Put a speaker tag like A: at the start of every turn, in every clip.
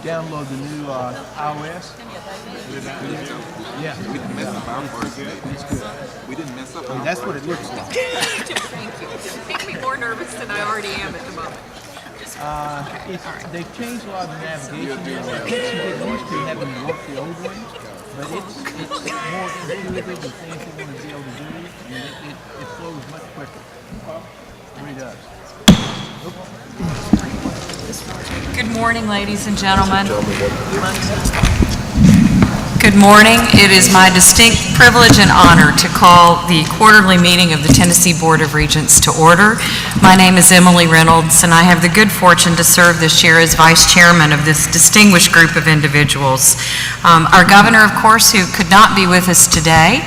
A: Download the new iOS? Yeah.
B: We didn't mess up our first day.
A: It's good.
B: We didn't mess up
A: I mean, that's what it looks like.
C: Thank you. Make me more nervous than I already am at the moment.
A: They've changed a lot of the navigation. Kids are getting used to having to work the old way, but it's more intuitive and things they want to be able to do, and it flows much quicker. It really does.
C: Good morning, ladies and gentlemen. Good morning. It is my distinct privilege and honor to call the quarterly meeting of the Tennessee Board of Regents to order. My name is Emily Reynolds, and I have the good fortune to serve this year as Vice Chairman of this distinguished group of individuals. Our Governor, of course, who could not be with us today,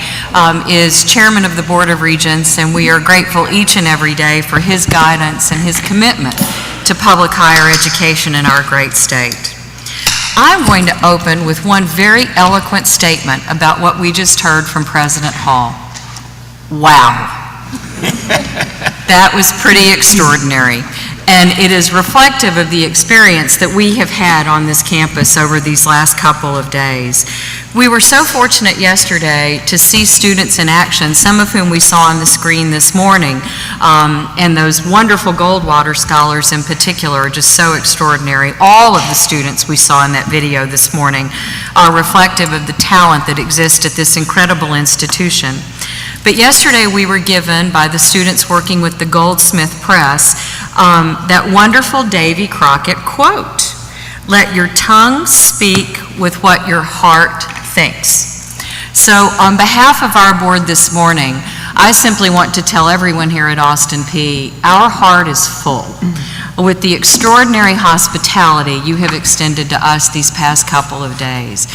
C: is Chairman of the Board of Regents, and we are grateful each and every day for his guidance and his commitment to public higher education in our great state. I'm going to open with one very eloquent statement about what we just heard from President Hall. Wow. That was pretty extraordinary. And it is reflective of the experience that we have had on this campus over these last couple of days. We were so fortunate yesterday to see students in action, some of whom we saw on the screen this morning, and those wonderful Goldwater scholars in particular are just so extraordinary. All of the students we saw in that video this morning are reflective of the talent that exists at this incredible institution. But yesterday we were given, by the students working with the Goldsmith Press, that wonderful Davy Crockett quote, "Let your tongue speak with what your heart thinks." So on behalf of our board this morning, I simply want to tell everyone here at Austin Peay, our heart is full with the extraordinary hospitality you have extended to us these past couple of days.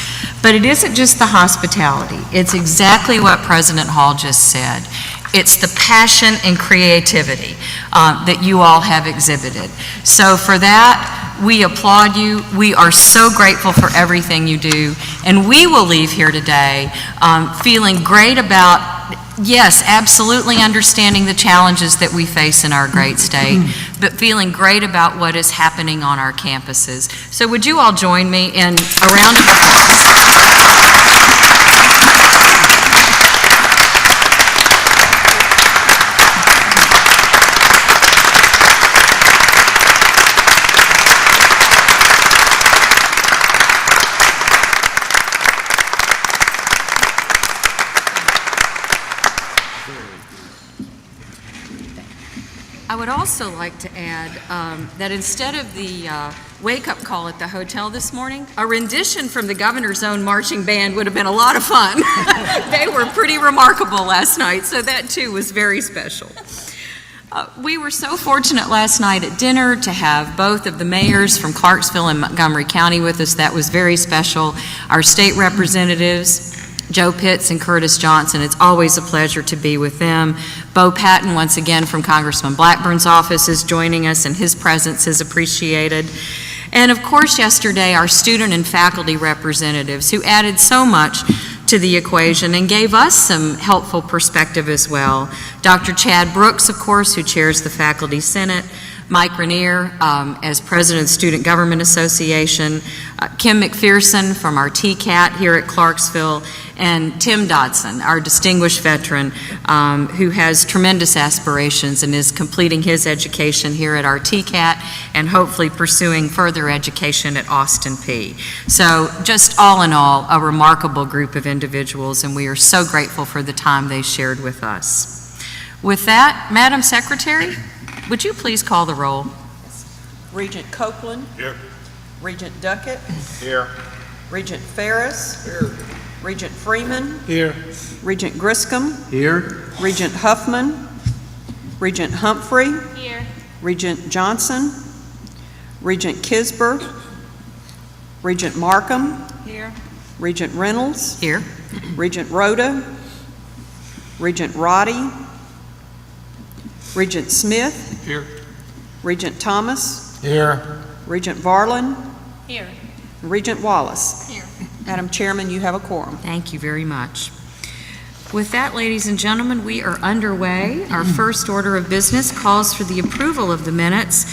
C: But it isn't just the hospitality. It's exactly what President Hall just said. It's the passion and creativity that you all have exhibited. So for that, we applaud you. We are so grateful for everything you do. And we will leave here today feeling great about, yes, absolutely understanding the challenges that we face in our great state, but feeling great about what is happening on our campuses. So would you all join me in a round of applause? I would also like to add that instead of the wake-up call at the hotel this morning, a rendition from the governor's own marching band would have been a lot of fun. They were pretty remarkable last night, so that too was very special. We were so fortunate last night at dinner to have both of the mayors from Clarksville and Montgomery County with us. That was very special. Our state representatives, Joe Pitts and Curtis Johnson, it's always a pleasure to be with them. Bo Patton, once again from Congressman Blackburn's office, is joining us, and his presence is appreciated. And of course, yesterday, our student and faculty representatives who added so much to the equation and gave us some helpful perspective as well. Dr. Chad Brooks, of course, who chairs the Faculty Senate, Mike Rainier as President of the Student Government Association, Kim McPherson from our TCAT here at Clarksville, and Tim Dodson, our distinguished veteran, who has tremendous aspirations and is completing his education here at our TCAT and hopefully pursuing further education at Austin P. So just all in all, a remarkable group of individuals, and we are so grateful for the time they shared with us. With that, Madam Secretary, would you please call the roll?
D: Regent Copeland.
B: Here.
D: Regent Duckett.
B: Here.
D: Regent Ferris.
B: Here.
D: Regent Freeman.
B: Here.
D: Regent Griscom.
A: Here.
D: Regent Huffman. Regent Humphrey.
E: Here.
D: Regent Johnson. Regent Kisber. Regent Markham.
E: Here.
D: Regent Reynolds.
C: Here.
D: Regent Rhoda. Regent Roddy. Regent Smith.
B: Here.
D: Regent Thomas.
B: Here.
D: Regent Varlin.
E: Here.
D: Regent Wallace.
E: Here.
D: Madam Chairman, you have a quorum.
C: Thank you very much. With that, ladies and gentlemen, we are underway. Our first order of business calls for the approval of the minutes,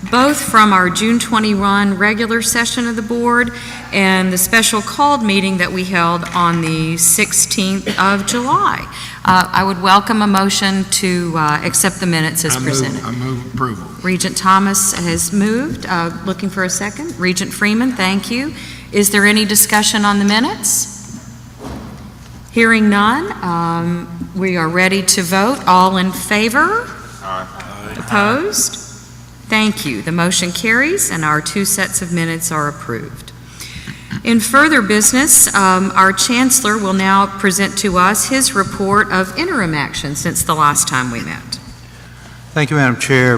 C: both from our June 21 regular session of the board and the special called meeting that we held on the 16th of July. I would welcome a motion to accept the minutes as presented.
B: I move approval.
C: Regent Thomas has moved. Looking for a second. Regent Freeman, thank you. Is there any discussion on the minutes? Hearing none, we are ready to vote. All in favor?
B: Aye.
C: Opposed? Thank you. The motion carries, and our two sets of minutes are approved. In further business, our Chancellor will now present to us his report of interim action since the last time we met.
F: Thank you, Madam Chair.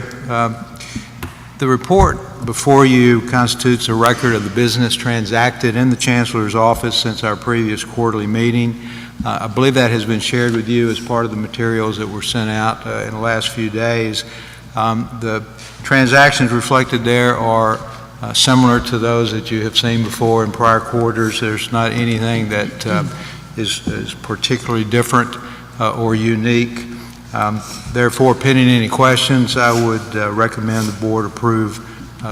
F: The report before you constitutes a record of the business transacted in the Chancellor's office since our previous quarterly meeting. I believe that has been shared with you as part of the materials that were sent out in the last few days. The transactions reflected there are similar to those that you have seen before in prior quarters. There's not anything that is particularly different or unique. Therefore, pending any questions, I would recommend the board approve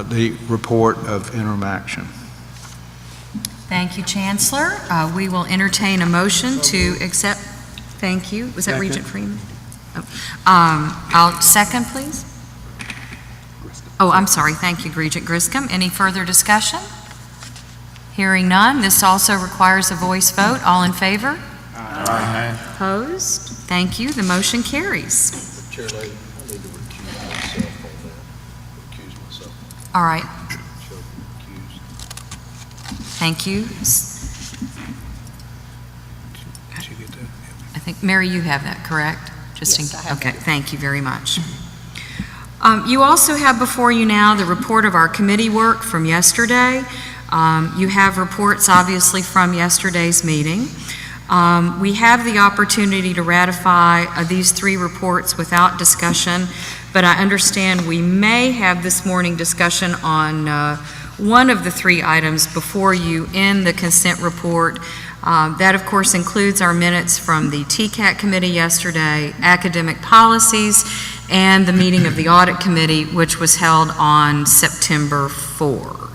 F: the report of interim action.
C: Thank you, Chancellor. We will entertain a motion to accept. Thank you. Was that
A: Second.
C: Regent Freeman? Oh. I'll second, please. Oh, I'm sorry. Thank you, Regent Griscom. Any further discussion? Hearing none. This also requires a voice vote. All in favor?
B: Aye.
C: Opposed? Thank you. The motion carries.
G: Chair Lady, I need to recuse myself on that. Recuse myself.
C: All right.
G: Show recused.
C: Thank you.
F: Did you get that?
C: I think, Mary, you have that, correct?
D: Yes, I have
C: Okay, thank you very much. You also have before you now the report of our committee work from yesterday. You have reports, obviously, from yesterday's meeting. We have the opportunity to ratify these three reports without discussion, but I understand we may have this morning discussion on one of the three items before you in the consent report. That, of course, includes our minutes from the TCAT committee yesterday, academic policies, and the meeting of the audit committee, which was held on September 4.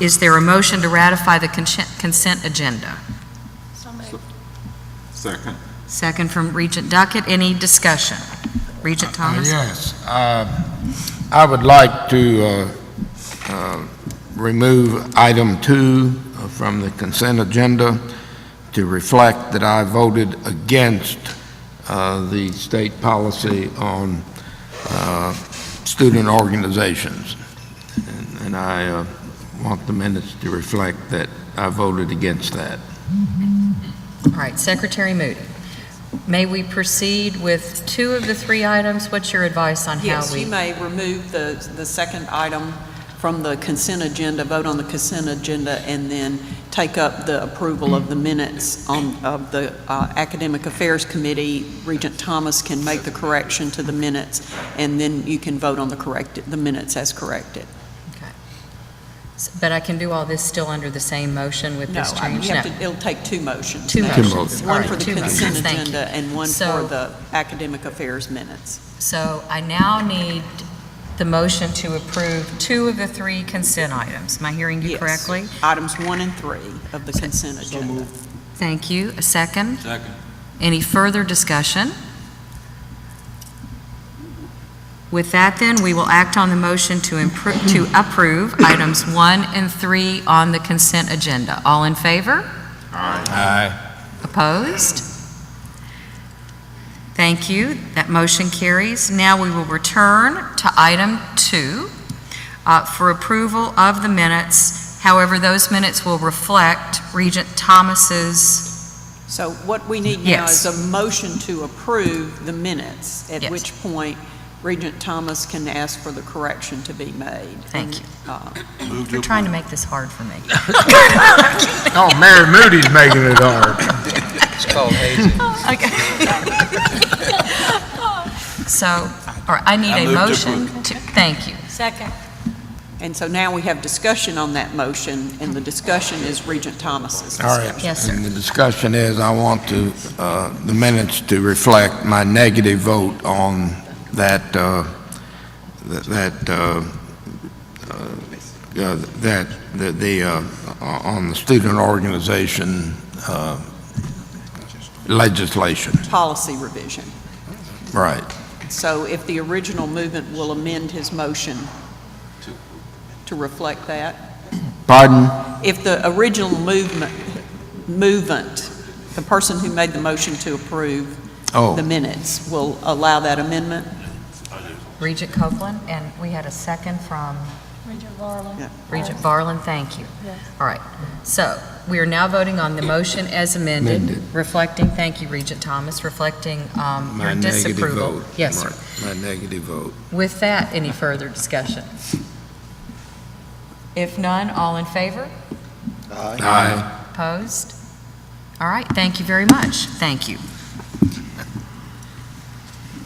C: Is there a motion to ratify the consent agenda?
E: So moved.
B: Second.
C: Second from Regent Duckett. Any discussion? Regent Thomas?
H: Yes. I would like to remove item 2 from the consent agenda to reflect that I voted against the state policy on student organizations. And I want the minutes to reflect that I voted against that.
C: All right, Secretary Moody. May we proceed with 2 of the 3 items? What's your advice on how
D: Yes,
C: we...
D: you may remove the second item from the consent agenda, vote on the consent agenda, and then take up the approval of the minutes of the Academic Affairs Committee. Regent Thomas can make the correction to the minutes, and then you can vote on the minutes as corrected.
C: Okay. But I can do all this still under the same motion with this change?
D: It'll take 2 motions.
C: Two
D: now.
C: motions. All
D: One
C: right,
D: for the
C: 2
D: consent
C: motions. Thank you.
D: agenda and one
C: So-
D: for the Academic Affairs minutes.
C: So I now need the motion to approve 2 of the 3 consent items. Am I hearing you
D: Yes.
C: correctly?
D: Items 1 and 3 of the consent agenda.
C: Thank you. A second?
B: Second.
C: Any further discussion? With that, then, we will act on the motion to approve items 1 and 3 on the consent agenda. All in favor?
B: Aye.
C: Opposed? Thank you. That motion carries. Now we will return to item 2 for approval of the minutes. However, those minutes will reflect Regent Thomas's.
D: So what we need now
C: Yes.
D: is a motion to approve the minutes, at
C: Yes.
D: which point Regent Thomas can ask for the correction to be made.
C: Thank you.
B: Move
C: You're trying to make this hard for me.
H: Oh, Mary Moody's making it hard.
G: It's called hazing.
C: Okay. So, all right, I need
B: I
C: a
B: move to
C: motion to, thank you. Second.
D: And so now we have discussion on that motion, and the discussion is Regent Thomas's
H: All right.
D: discussion.
C: Yes, sir.
H: And the discussion is, I want to, the minutes to reflect my negative vote on on the student organization legislation.
D: Policy revision.
H: Right.
D: So if the original movement will amend his motion to reflect that?
H: Pardon?
D: If the original movement, the person who made the motion to approve the minutes will allow that amendment?
C: Regent Copeland, and we had a second from
E: Regent Varlin.
D: Yeah.
C: Regent Varlin, thank you.
E: Yes.
C: All right, so we are now voting on the motion as amended,
H: Amended.
C: reflecting, thank you, Regent Thomas, reflecting your
H: My negative
C: disapproval.
H: vote.
C: Yes, sir.
H: My negative vote.
C: With that, any further discussion? If none, all in favor?
H: Aye.
C: Opposed? All right, thank you very much. Thank you.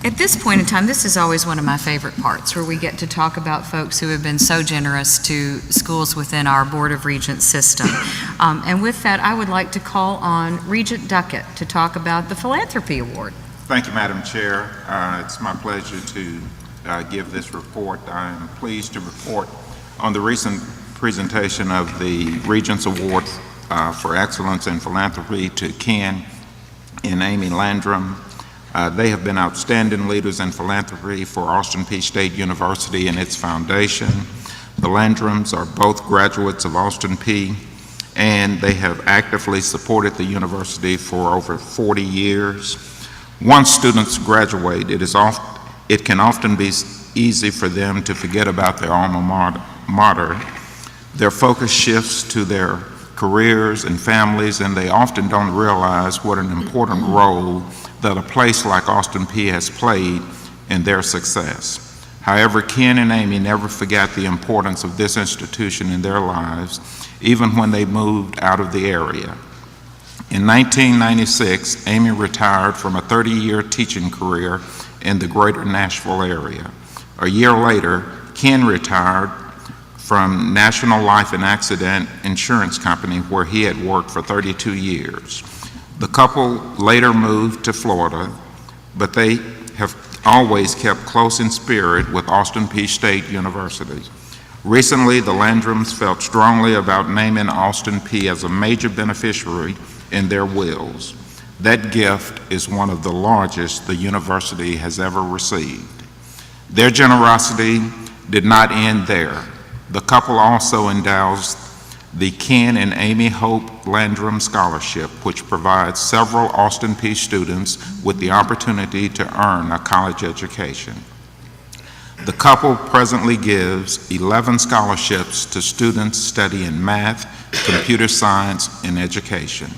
C: At this point in time, this is always one of my favorite parts, where we get to talk about folks who have been so generous to schools within our Board of Regents system. And with that, I would like to call on Regent Duckett to talk about the Philanthropy Award.
I: Thank you, Madam Chair. It's my pleasure to give this report. I am pleased to report on the recent presentation of the Regents Award for Excellence in Philanthropy to Ken and Amy Landrum. They have been outstanding leaders in philanthropy for Austin Peay State University and its foundation. The Landrums are both graduates of Austin Peay, and they have actively supported the university for over 40 years. Once students graduate, it can often be easy for them to forget about their alma mater. Their focus shifts to their careers and families, and they often don't realize what an important role that a place like Austin Peay has played in their success. However, Ken and Amy never forgot the importance of this institution in their lives, even when they moved out of the area. In 1996, Amy retired from a 30-year teaching career in the greater Nashville area. A year later, Ken retired from National Life and Accident Insurance Company, where he had worked for 32 years. The couple later moved to Florida, but they have always kept close in spirit with Austin Peay State University. Recently, the Landrums felt strongly about naming Austin Peay as a major beneficiary in their wills. That gift is one of the largest the university has ever received. Their generosity did not end there. The couple also endows the Ken and Amy Hope Landrum Scholarship, which provides several Austin Peay students with the opportunity to earn a college education. The couple presently gives 11 scholarships to students studying math, computer science, and education.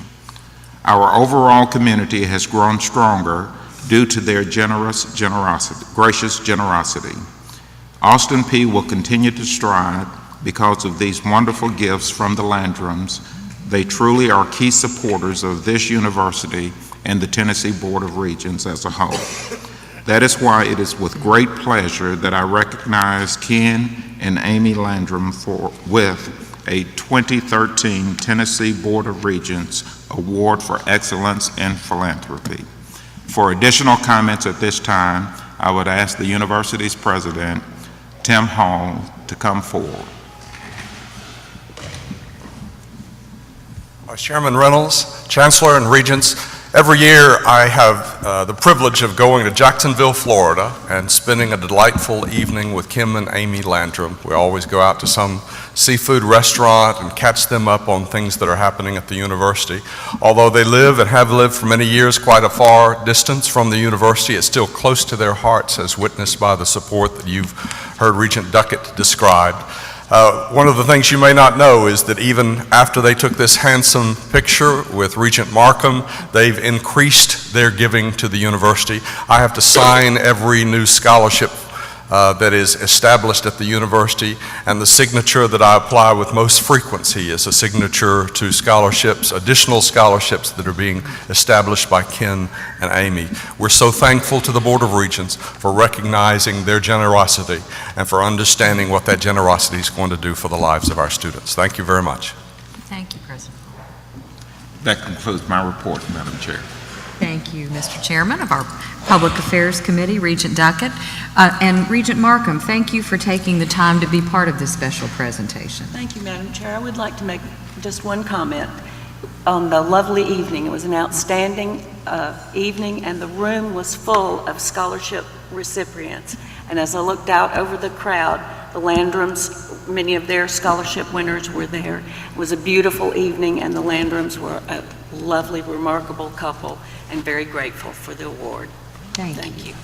I: Our overall community has grown stronger due to their gracious generosity. Austin Peay will continue to strive because of these wonderful gifts from the Landrums. They truly are key supporters of this university and the Tennessee Board of Regents as a whole. That is why it is with great pleasure that I recognize Ken and Amy Landrum with a 2013 Tennessee Board of Regents Award for Excellence in Philanthropy. For additional comments at this time, I would ask the university's president, Tim Hall to come forward.
E: Vice Chairman Reynolds, Chancellor and Regents, every year I have the privilege of going to Jacksonville, Florida, and spending a delightful evening with Kim and Amy Landrum. We always go out to some seafood restaurant and catch them up on things that are happening at the university. Although they live and have lived for many years quite a far distance from the university, it's still close to their hearts, as witnessed by the support that you've heard Regent Duckett describe. One of the things you may not know is that even after they took this handsome picture with Regent Markham, they've increased their giving to the university. I have to sign every new scholarship that is established at the university, and the signature that I apply with most frequency is a signature to scholarships, additional scholarships that are being established by Ken and Amy. We're so thankful to the Board of Regents for recognizing their generosity and for understanding what that generosity is going to do for the lives of our students. Thank you very much.
C: Thank you, President.
I: That concludes my report, Madam Chair.
C: Thank you, Mr. Chairman of our Public Affairs Committee, Regent Duckett. And Regent Markham, thank you for taking the time to be part of this special presentation.
J: Thank you, Madam Chair. I would like to make just one comment on the lovely evening. It was an outstanding evening, and the room was full of scholarship recipients. And as I looked out over the crowd, the Landrums, many of their scholarship winners were there. It was a beautiful evening, and the Landrums were a lovely, remarkable couple, and very grateful for the award. Thank you.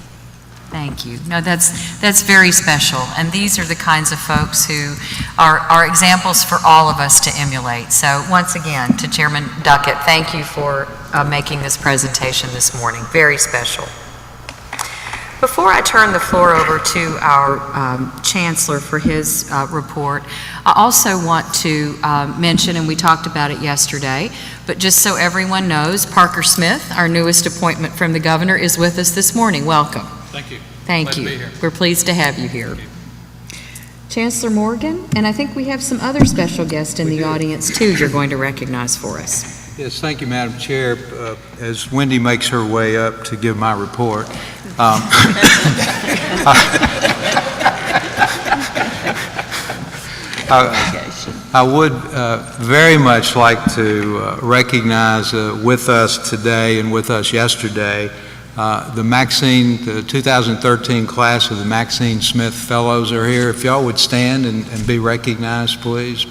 C: Thank you. No, that's very special, and these are the kinds of folks who are examples for all of us to emulate. So once again, to Chairman Duckett, thank you for making this presentation this morning. Very special. Before I turn the floor over to our Chancellor for his report, I also want to mention, and we talked about it yesterday, but just so everyone knows, Parker Smith, our newest appointment from the Governor, is with us this morning. Welcome.
K: Thank you.
C: Thank
K: Glad
C: you.
K: to be here.
C: We're pleased to have you here. Chancellor Morgan, and I think we have some other special guests in the audience too you're going to recognize for us.
F: Yes, thank you, Madam Chair. As Wendy makes her way up to give my report, I would very much like to recognize with us today and with us yesterday the 2013 class of the Maxine Smith Fellows are here. If y'all would stand and be recognized, please.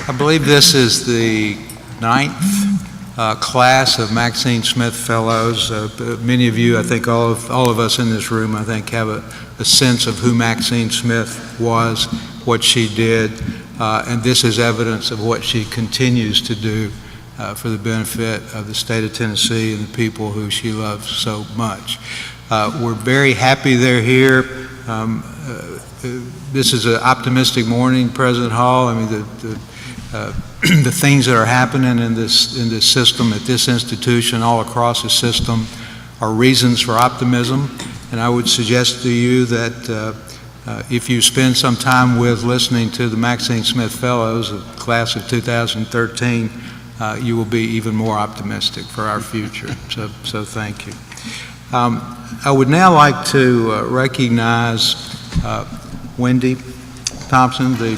F: I believe this is the 9th class of Maxine Smith Fellows. Many of you, I think all of us in this room, I think, have a sense of who Maxine Smith was, what she did, and this is evidence of what she continues to do for the benefit of the state of Tennessee and the people who she loves so much. We're very happy they're here. This is an optimistic morning, President Hall. I mean, the things that are happening in this system, at this institution, all across the system, are reasons for optimism. And I would suggest to you that if you spend some time with listening to the Maxine Smith Fellows, the class of 2013, you will be even more optimistic for our future. So thank you. I would now like to recognize Wendy Thompson, the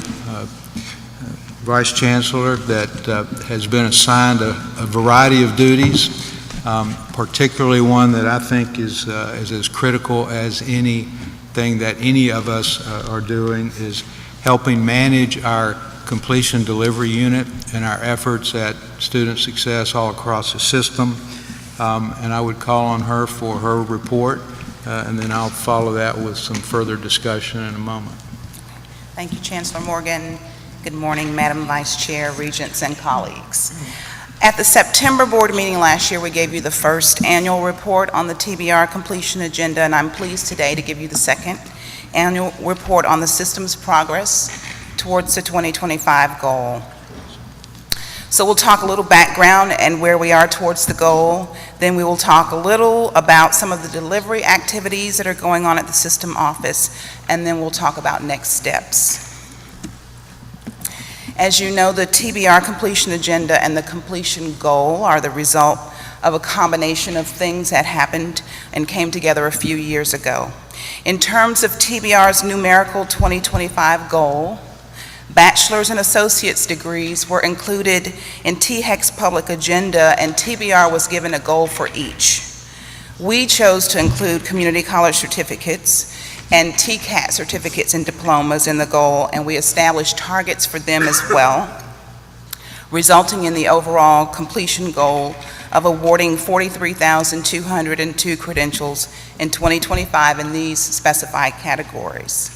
F: Vice Chancellor, that has been assigned a variety of duties, particularly one that I think is as critical as anything that any of us are doing, is helping manage our completion delivery unit and our efforts at student success all across the system. And I would call on her for her report, and then I'll follow that with some further discussion in a moment.
L: Thank you, Chancellor Morgan. Good morning, Madam Vice Chair, Regents, and colleagues. At the September board meeting last year, we gave you the first annual report on the TBR completion agenda, and I'm pleased today to give you the second annual report on the system's progress towards the 2025 goal. So we'll talk a little background and where we are towards the goal. Then we will talk a little about some of the delivery activities that are going on at the system office, and then we'll talk about next steps. As you know, the TBR completion agenda and the completion goal are the result of a combination of things that happened and came together a few years ago. In terms of TBR's numerical 2025 goal, bachelor's and associate's degrees were included in THEC's public agenda, and TBR was given a goal for each. We chose to include community college certificates and TCAT certificates and diplomas in the goal, and we established targets for them as well, resulting in the overall completion goal of awarding 43,202 credentials in 2025 in these specified categories.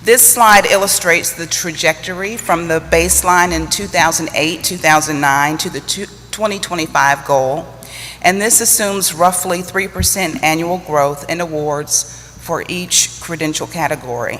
L: This slide illustrates the trajectory from the baseline in 2008-2009 to the 2025 goal, and this assumes roughly 3% annual growth in awards for each credential category.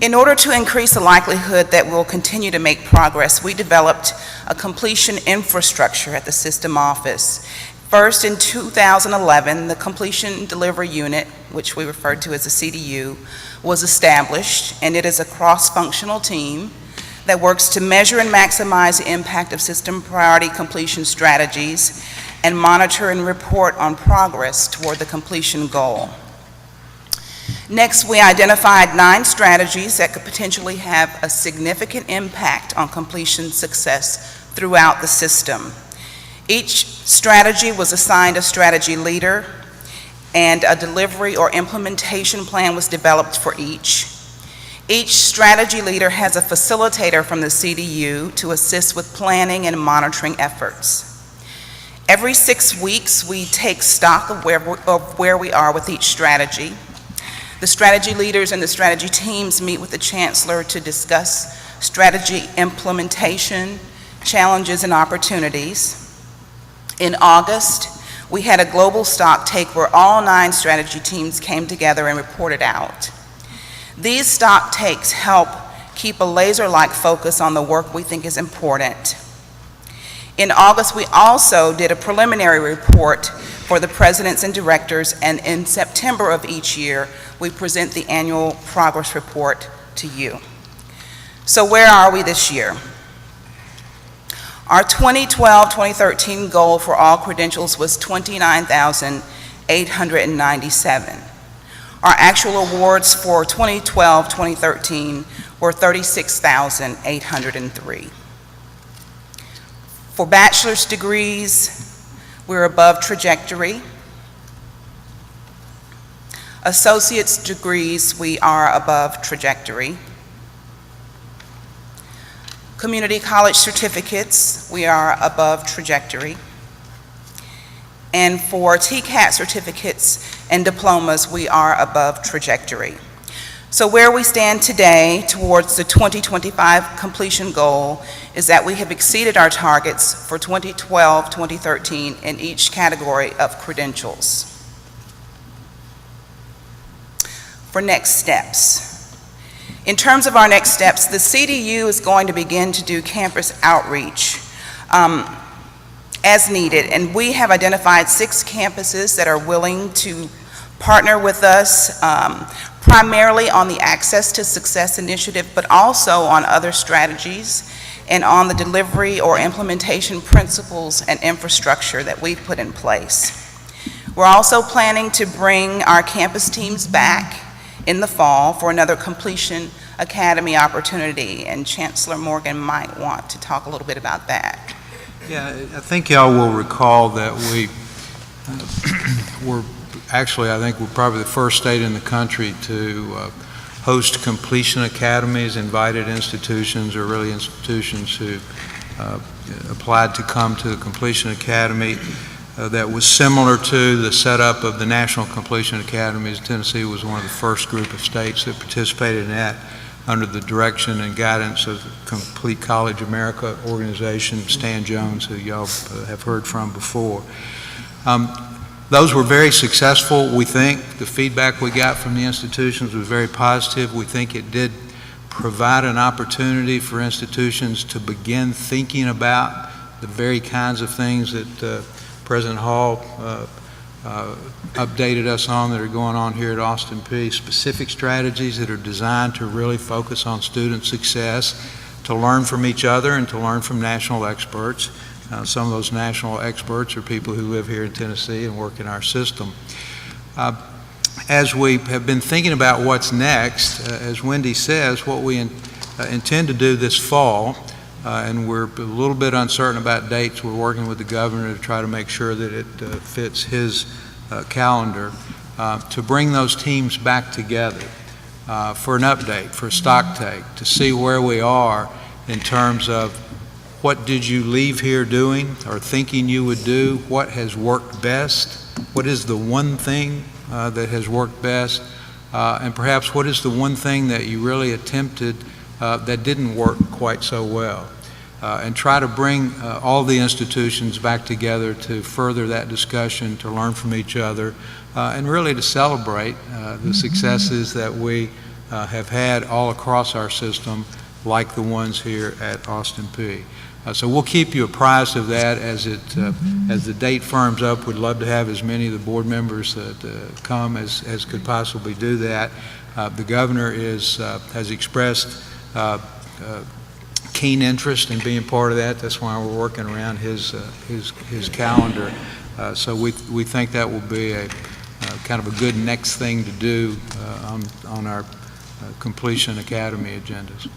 L: In order to increase the likelihood that we'll continue to make progress, we developed a completion infrastructure at the system office. First, in 2011, the Completion Delivery Unit, which we refer to as the CDU, was established, and it is a cross-functional team that works to measure and maximize the impact of system priority completion strategies and monitor and report on progress toward the completion goal. Next, we identified 9 strategies that could potentially have a significant impact on completion success throughout the system. Each strategy was assigned a strategy leader, and a delivery or implementation plan was developed for each. Each strategy leader has a facilitator from the CDU to assist with planning and monitoring efforts. Every 6 weeks, we take stock of where we are with each strategy. The strategy leaders and the strategy teams meet with the chancellor to discuss strategy implementation, challenges, and opportunities. In August, we had a global stock take where all 9 strategy teams came together and reported out. These stock takes help keep a laser-like focus on the work we think is important. In August, we also did a preliminary report for the presidents and directors, and in September of each year, we present the annual progress report to you. So where are we this year? Our 2012-2013 goal for all credentials was 29,897. Our actual awards for 2012-2013 were 36,803. For bachelor's degrees, we're above trajectory. Associate's degrees, we are above trajectory. Community college certificates, we are above trajectory. And for TCAT certificates and diplomas, we are above trajectory. So where we stand today towards the 2025 completion goal is that we have exceeded our targets for 2012-2013 in each category of credentials. For next steps. In terms of our next steps, the CDU is going to begin to do campus outreach as needed, and we have identified 6 campuses that are willing to partner with us, primarily on the Access to Success initiative, but also on other strategies and on the delivery or implementation principles and infrastructure that we've put in place. We're also planning to bring our campus teams back in the fall for another Completion Academy opportunity, and Chancellor Morgan might want to talk a little bit about that.
F: Yeah, I think y'all will recall that we were actually, I think we're probably the first state in the country to host completion academies, invited institutions, or really institutions who applied to come to the completion academy. That was similar to the setup of the National Completion Academies. Tennessee was one of the first group of states that participated in that under the direction and guidance of Complete College America organization, Stan Jones, who y'all have heard from before. Those were very successful, we think. The feedback we got from the institutions was very positive. We think it did provide an opportunity for institutions to begin thinking about the very kinds of things that President Hall updated us on that are going on here at Austin Peay, specific strategies that are designed to really focus on student success, to learn from each other and to learn from national experts. Some of those national experts are people who live here in Tennessee and work in our system. As we have been thinking about what's next, as Wendy says, what we intend to do this fall, and we're a little bit uncertain about dates. We're working with the governor to try to make sure that it fits his calendar, to bring those teams back together for an update, for a stock take, to see where we are in terms of what did you leave here doing or thinking you would do, what has worked best, what is the one thing that has worked best, and perhaps what is the one thing that you really attempted that didn't work quite so well, and try to bring all the institutions back together to further that discussion, to learn from each other, and really to celebrate the successes that we have had all across our system, like the ones here at Austin Peay. So we'll keep you apprised of that as the date firms up. We'd love to have as many of the board members come as could possibly do that. The governor has expressed keen interest in being part of that. That's why we're working around his calendar. So we think that will be a kind of a good next thing to do on our Completion Academy agendas.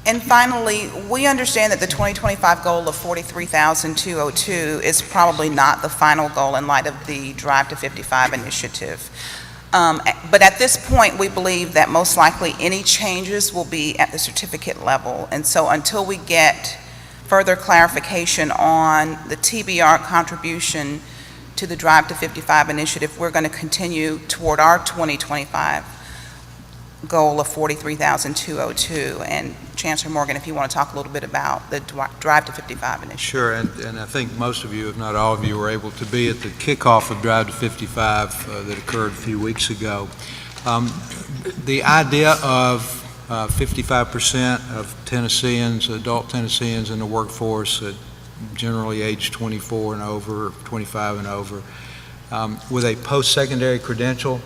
L: And finally, we understand that the 2025 goal of 43,202 is probably not the final goal in light of the Drive to 55 initiative. But at this point, we believe that most likely any changes will be at the certificate level. And so until we get further clarification on the TBR contribution to the Drive to 55 initiative, we're going to continue toward our 2025 goal of 43,202. And Chancellor Morgan, if you want to talk a little bit about the Drive to 55 initiative.
F: Sure, and I think most of you, if not all of you, were able to be at the kickoff of Drive to 55 that occurred a few weeks ago. The idea of 55% of Tennesseans, adult Tennesseans in the workforce, generally age 24 and over, 25 and over, with a post-secondary credential,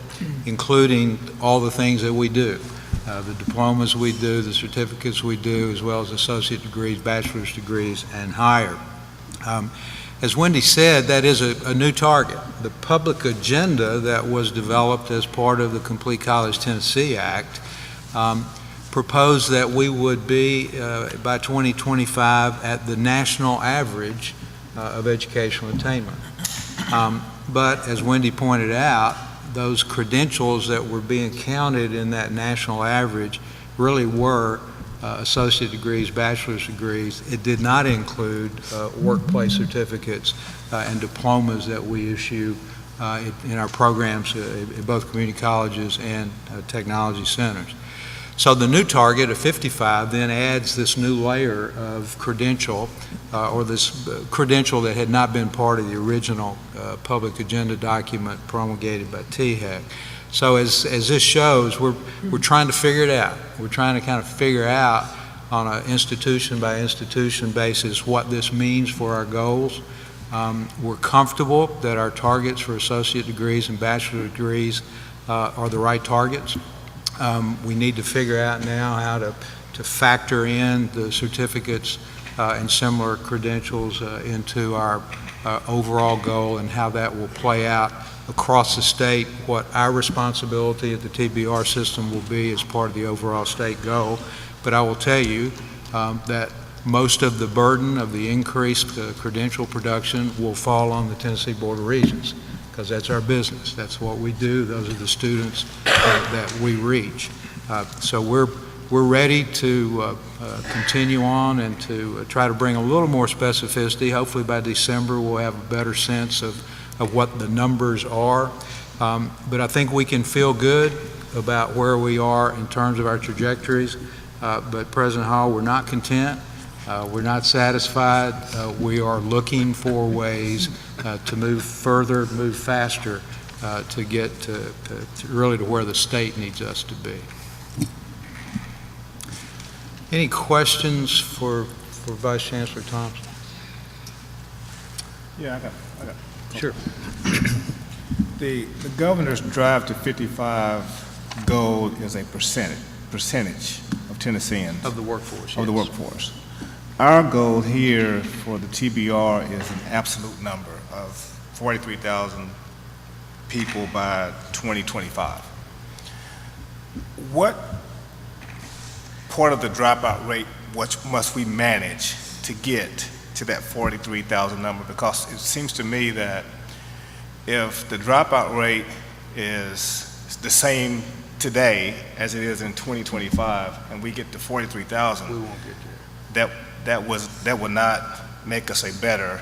F: including all the things that we do, the diplomas we do, the certificates we do, as well as associate degrees, bachelor's degrees, and higher. As Wendy said, that is a new target. The public agenda that was developed as part of the Complete College Tennessee Act proposed that we would be, by 2025, at the national average of educational attainment. But as Wendy pointed out, those credentials that were being counted in that national average really were associate degrees, bachelor's degrees. It did not include workplace certificates and diplomas that we issue in our programs at both community colleges and technology centers. So the new target of 55 then adds this new layer of credential, or this credential that had not been part of the original public agenda document promulgated by THEC. So as this shows, we're trying to figure it out. We're trying to kind of figure out on an institution by institution basis what this means for our goals. We're comfortable that our targets for associate degrees and bachelor degrees are the right targets. We need to figure out now how to factor in the certificates and similar credentials into our overall goal, and how that will play out across the state, what our responsibility at the TBR system will be as part of the overall state goal. But I will tell you that most of the burden of the increased credential production will fall on the Tennessee Board of Regents, because that's our business. That's what we do. Those are the students that we reach. So we're ready to continue on and to try to bring a little more specificity. Hopefully by December we'll have a better sense of what the numbers are. But I think we can feel good about where we are in terms of our trajectories. But President Hall, we're not content. We're not satisfied. We are looking for ways to move further, move faster, to get to really to where the state needs us to be. Any questions for Vice Chancellor Thompson?
K: Yeah, I got
F: Sure.
K: The governor's Drive to 55 goal is a percentage of Tennesseans.
F: Of the workforce,
K: Of the
F: yes.
K: workforce. Our goal here for the TBR is an absolute number of 43,000 people by 2025. What part of the dropout rate must we manage to get to that 43,000 number? Because it seems to me that if the dropout rate is the same today as it is in 2025, and we get to 43,000,
F: We won't get there.
K: that would not make us a better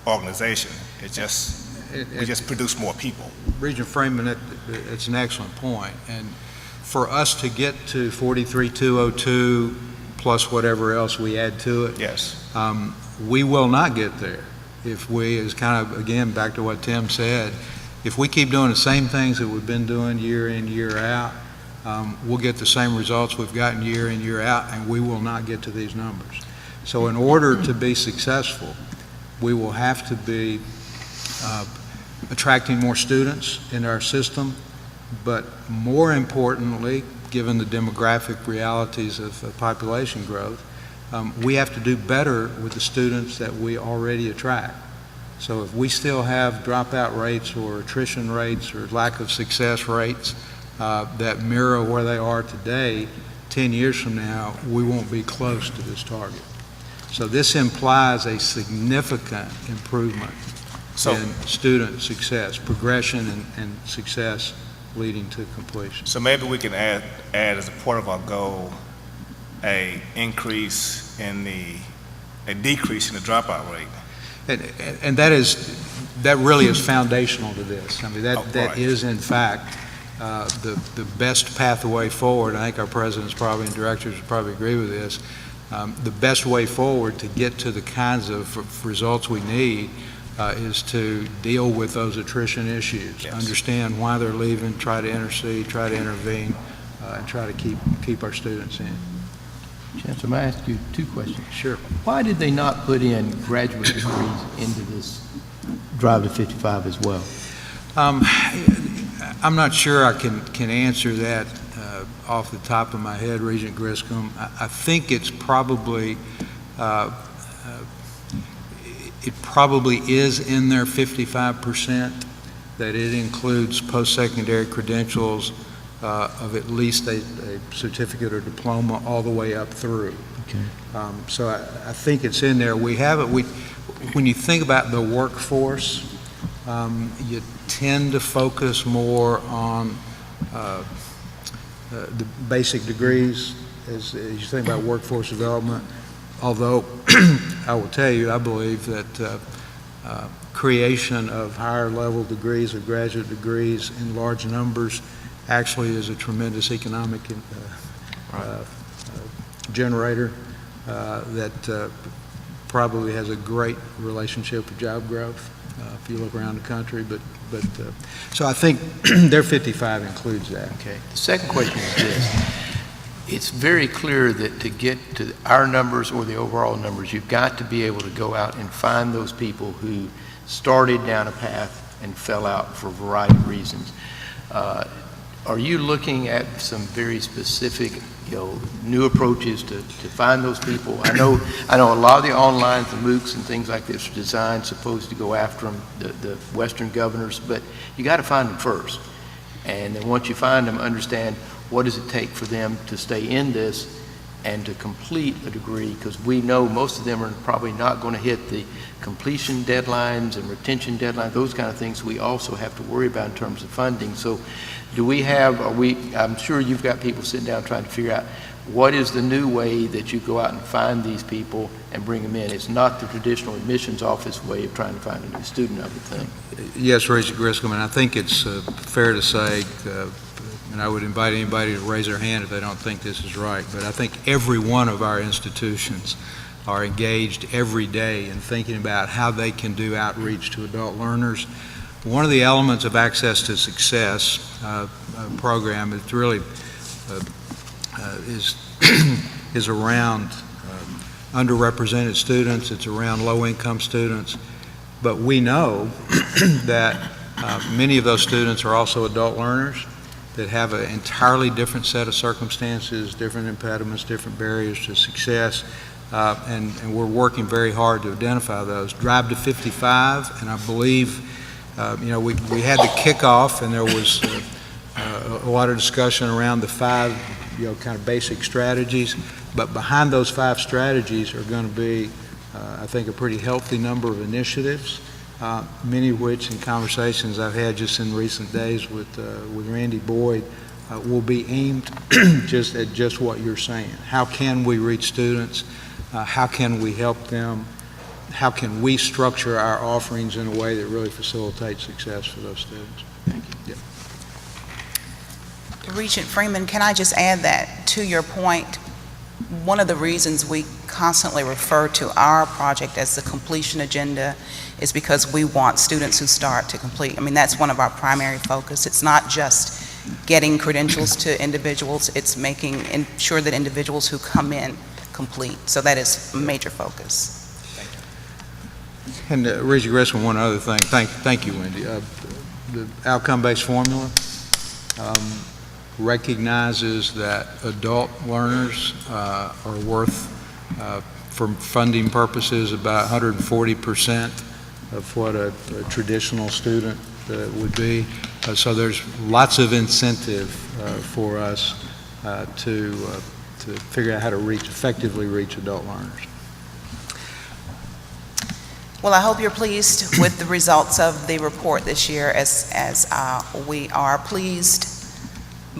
K: organization. It just we just produce more people.
F: Regent Freeman, it's an excellent point. And for us to get to 43,202 plus whatever else we add to it,
K: Yes.
F: we will not get there if we, is kind of, again, back to what Tim said, if we keep doing the same things that we've been doing year in, year out, we'll get the same results we've gotten year in, year out, and we will not get to these numbers. So in order to be successful, we will have to be attracting more students in our system, but more importantly, given the demographic realities of population growth, we have to do better with the students that we already attract. So if we still have dropout rates or attrition rates or lack of success rates that mirror where they are today, 10 years from now, we won't be close to this target. So this implies a significant improvement in student success, progression and success leading to completion.
K: So maybe we can add as a part of our goal a decrease in the dropout rate.
F: And that really is foundational to this. I mean, that is in fact the best pathway forward. I think our presidents probably and directors would probably agree with this. The best way forward to get to the kinds of results we need is to deal with those attrition issues,
K: Yes.
F: understand why they're leaving, try to intercede, try to intervene, and try to keep our students in.
A: Chancellor, may I ask you two questions?
F: Sure.
A: Why did they not put in graduate degrees into this Drive to 55 as well?
F: I'm not sure I can answer that off the top of my head, Regent Griscom. I think it's probably it probably is in their 55% that it includes post-secondary credentials of at least a certificate or diploma all the way up through.
A: Okay.
F: So I think it's in there. We have it. When you think about the workforce, you tend to focus more on the basic degrees as you think about workforce development. Although I will tell you, I believe that creation of higher level degrees or graduate degrees in large numbers actually is a tremendous economic generator that probably has a great relationship with job growth if you look around the country. But so I think their 55 includes that.
A: Okay. The second question is this. It's very clear that to get to our numbers or the overall numbers, you've got to be able to go out and find those people who started down a path and fell out for a variety of reasons. Are you looking at some very specific, new approaches to find those people? I know a lot of the online, the MOOCs and things like this are designed, supposed to go after them, the Western governors, but you got to find them first. And then once you find them, understand what does it take for them to stay in this and to complete a degree, because we know most of them are probably not going to hit the completion deadlines and retention deadlines, those kind of things we also have to worry about in terms of funding. So do we have, I'm sure you've got people sitting down trying to figure out what is the new way that you go out and find these people and bring them in. It's not the traditional admissions office way of trying to find a new student, I would think.
F: Yes, Regent Griscom, and I think it's fair to say, and I would invite anybody to raise their hand if they don't think this is right, but I think every one of our institutions are engaged every day in thinking about how they can do outreach to adult learners. One of the elements of Access to Success program is really is around underrepresented students. It's around low-income students. But we know that many of those students are also adult learners that have an entirely different set of circumstances, different impediments, different barriers to success, and we're working very hard to identify those. Drive to 55, and I believe, we had the kickoff, and there was a lot of discussion around the 5, kind of basic strategies, but behind those 5 strategies are going to be, I think, a pretty healthy number of initiatives, many of which in conversations I've had just in recent days with Randy Boyd will be aimed just what you're saying. How can we reach students? How can we help them? How can we structure our offerings in a way that really facilitates success for those students? Thank you. Yeah.
L: Regent Freeman, can I just add that to your point, one of the reasons we constantly refer to our project as the completion agenda is because we want students who start to complete. I mean, that's one of our primary focus. It's not just getting credentials to individuals, it's making sure that individuals who come in complete. So that is a major focus.
F: And Reggie Grissom, one other thing. Thank you, Wendy. The outcome-based formula recognizes that adult learners are worth, for funding purposes, about 140% of what a traditional student would be. So there's lots of incentive for us to figure out how to effectively reach adult learners.
L: Well, I hope you're pleased with the results of the report this year, as we are pleased,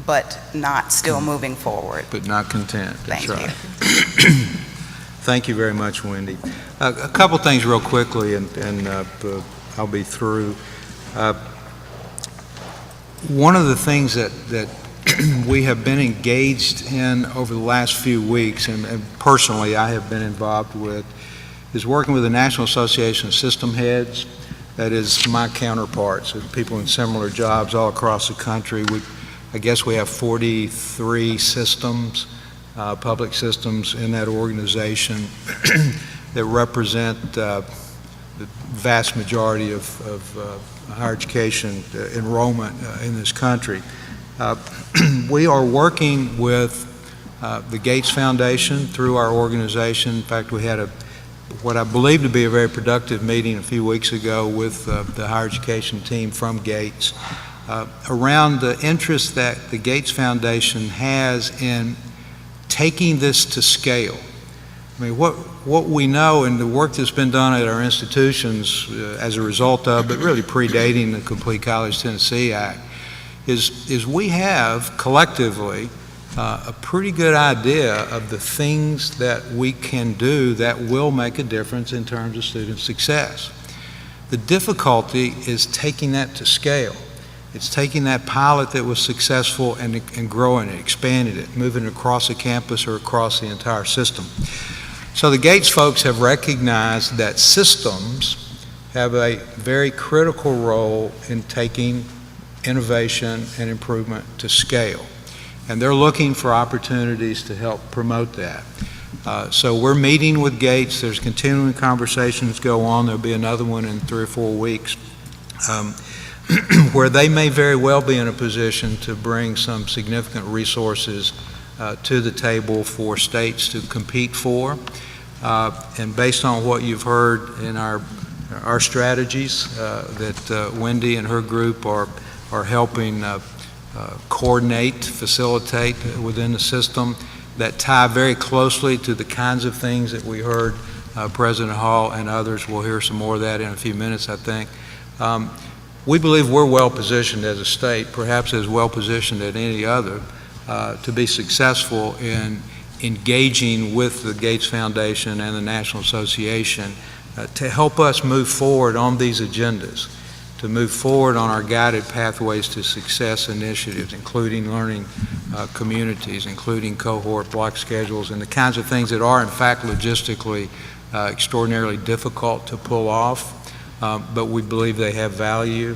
L: but not still moving forward.
F: But not content. That's
L: Thank
F: right.
L: you.
F: Thank you very much, Wendy. A couple things real quickly, and I'll be through. One of the things that we have been engaged in over the last few weeks, and personally I have been involved with, is working with the National Association of System Heads. That is my counterparts, people in similar jobs all across the country. I guess we have 43 systems, public systems in that organization that represent the vast majority of higher education enrollment in this country. We are working with the Gates Foundation through our organization. In fact, we had what I believe to be a very productive meeting a few weeks ago with the higher education team from Gates around the interest that the Gates Foundation has in taking this to scale. I mean, what we know, and the work that's been done at our institutions as a result of, but really predating the Complete College Tennessee Act, is we have collectively a pretty good idea of the things that we can do that will make a difference in terms of student success. The difficulty is taking that to scale. It's taking that pilot that was successful and growing it, expanding it, moving it across a campus or across the entire system. So the Gates folks have recognized that systems have a very critical role in taking innovation and improvement to scale. And they're looking for opportunities to help promote that. So we're meeting with Gates. There's continuing conversations go on. There'll be another one in 3 or 4 weeks where they may very well be in a position to bring some significant resources to the table for states to compete for. And based on what you've heard in our strategies that Wendy and her group are helping coordinate, facilitate within the system, that tie very closely to the kinds of things that we heard President Hall and others. We'll hear some more of that in a few minutes, I think. We believe we're well positioned as a state, perhaps as well positioned as any other, to be successful in engaging with the Gates Foundation and the National Association to help us move forward on these agendas, to move forward on our guided pathways to success initiatives, including learning communities, including cohort block schedules, and the kinds of things that are, in fact, logistically extraordinarily difficult to pull off, but we believe they have value.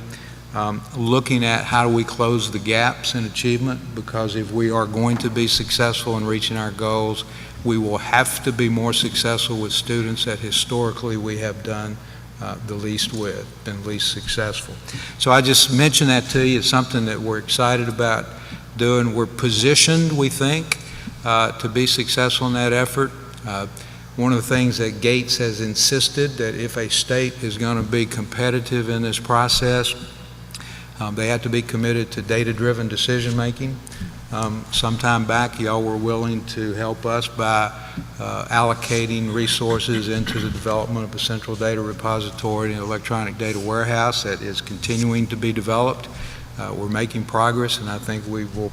F: Looking at how do we close the gaps in achievement, because if we are going to be successful in reaching our goals, we will have to be more successful with students that historically we have done the least with, been least successful. So I just mentioned that to you. It's something that we're excited about doing. We're positioned, we think, to be successful in that effort. One of the things that Gates has insisted, that if a state is going to be competitive in this process, they have to be committed to data-driven decision-making. Some time back, y'all were willing to help us by allocating resources into the development of a central data repository and electronic data warehouse that is continuing to be developed. We're making progress, and I think we will,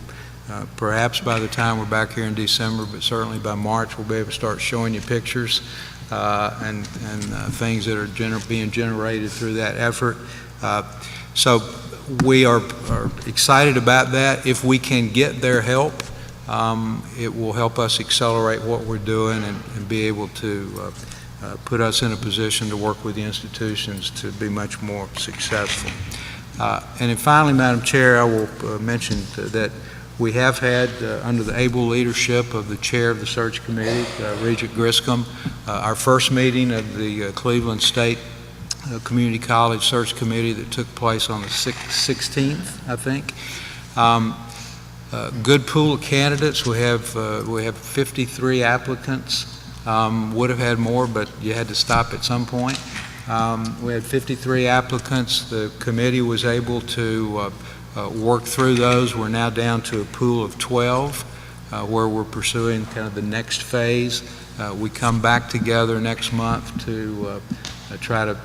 F: perhaps by the time we're back here in December, but certainly by March, we'll be able to start showing you pictures and things that are being generated through that effort. So we are excited about that. If we can get their help, it will help us accelerate what we're doing and be able to put us in a position to work with the institutions to be much more successful. And then finally, Madam Chair, I will mention that we have had, under the able leadership of the chair of the search committee, Regent Griscom, our first meeting of the Cleveland State Community College Search Committee that took place on the 16th, I think. Good pool of candidates. We have 53 applicants. Would have had more, but you had to stop at some point. We had 53 applicants. The committee was able to work through those. We're now down to a pool of 12 where we're pursuing kind of the next phase. We come back together next month to try to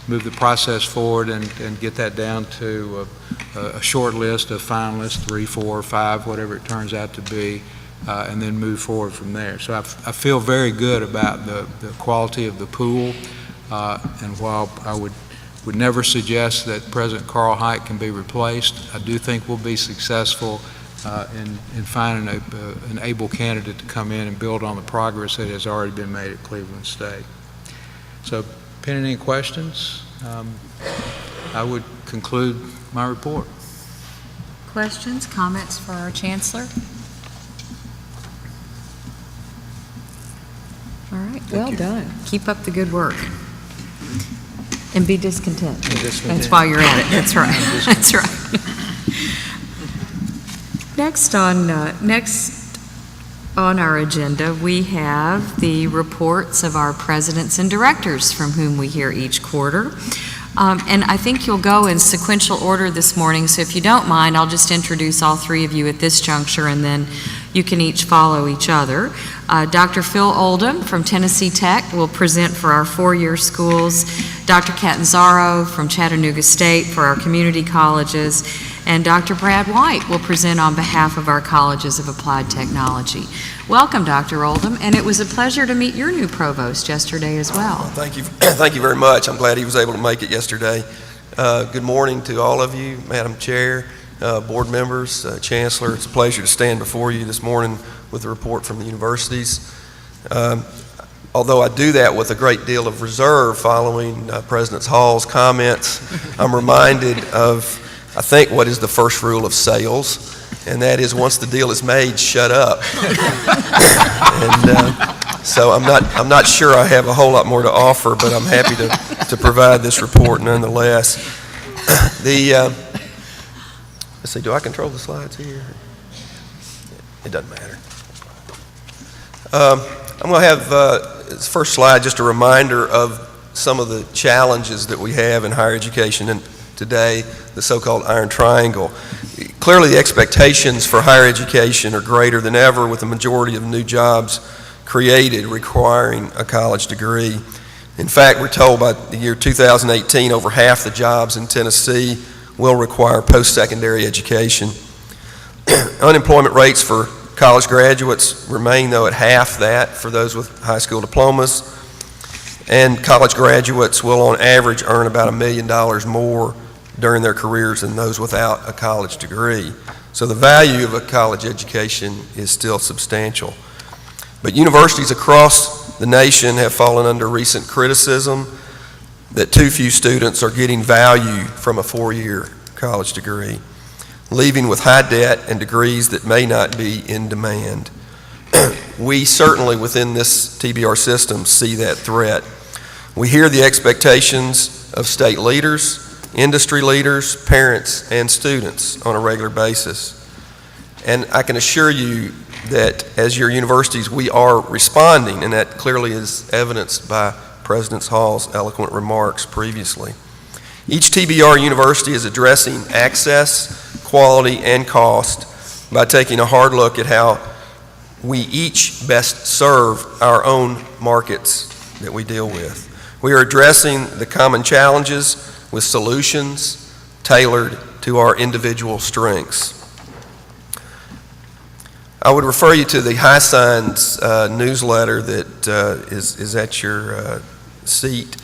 F: move the process forward and get that down to a short list of finalists, 3, 4, 5, whatever it turns out to be, and then move forward from there. So I feel very good about the quality of the pool, and while I would never suggest that President Carl Hite can be replaced, I do think we'll be successful in finding an able candidate to come in and build on the progress that has already been made at Cleveland State. So, pending any questions, I would conclude my report.
C: Questions, comments for our Chancellor? All right, well done. Keep up the good work. And be discontent. That's why you're at it. That's right. That's right. Next on our agenda, we have the reports of our presidents and directors from whom we hear each quarter. And I think you'll go in sequential order this morning, so if you don't mind, I'll just introduce all three of you at this juncture, and then you can each follow each other. Dr. Phil Oldham from Tennessee Tech will present for our four-year schools. Dr. Catanzaro from Chattanooga State for our community colleges. And Dr. Brad White will present on behalf of our colleges of applied technology. Welcome, Dr. Oldham, and it was a pleasure to meet your new provost yesterday as well.
M: Thank you. Thank you very much. I'm glad he was able to make it yesterday. Good morning to all of you, Madam Chair, board members, Chancellor. It's a pleasure to stand before you this morning with a report from the universities. Although I do that with a great deal of reserve following President Hall's comments, I'm reminded of, I think, what is the first rule of sales, and that is once the deal is made, shut up. And so I'm not sure I have a whole lot more to offer, but I'm happy to provide this report nonetheless. Let's see, do I control the slides here? It doesn't matter. I'm going to have this first slide just a reminder of some of the challenges that we have in higher education and today, the so-called Iron Triangle. Clearly, the expectations for higher education are greater than ever, with the majority of new jobs created requiring a college degree. In fact, we're told by the year 2018, over half the jobs in Tennessee will require post-secondary education. Unemployment rates for college graduates remain, though, at half that for those with high school diplomas, and college graduates will, on average, earn about $1 million more during their careers than those without a college degree. So the value of a college education is still substantial. But universities across the nation have fallen under recent criticism that too few students are getting value from a four-year college degree, leaving with high debt and degrees that may not be in demand. We certainly within this TBR system see that threat. We hear the expectations of state leaders, industry leaders, parents, and students on a regular basis. And I can assure you that as your universities, we are responding, and that clearly is evidenced by President Hall's eloquent remarks previously. Each TBR university is addressing access, quality, and cost by taking a hard look at how we each best serve our own markets that we deal with. We are addressing the common challenges with solutions tailored to our individual strengths. I would refer you to the High Signs newsletter that is at your seat.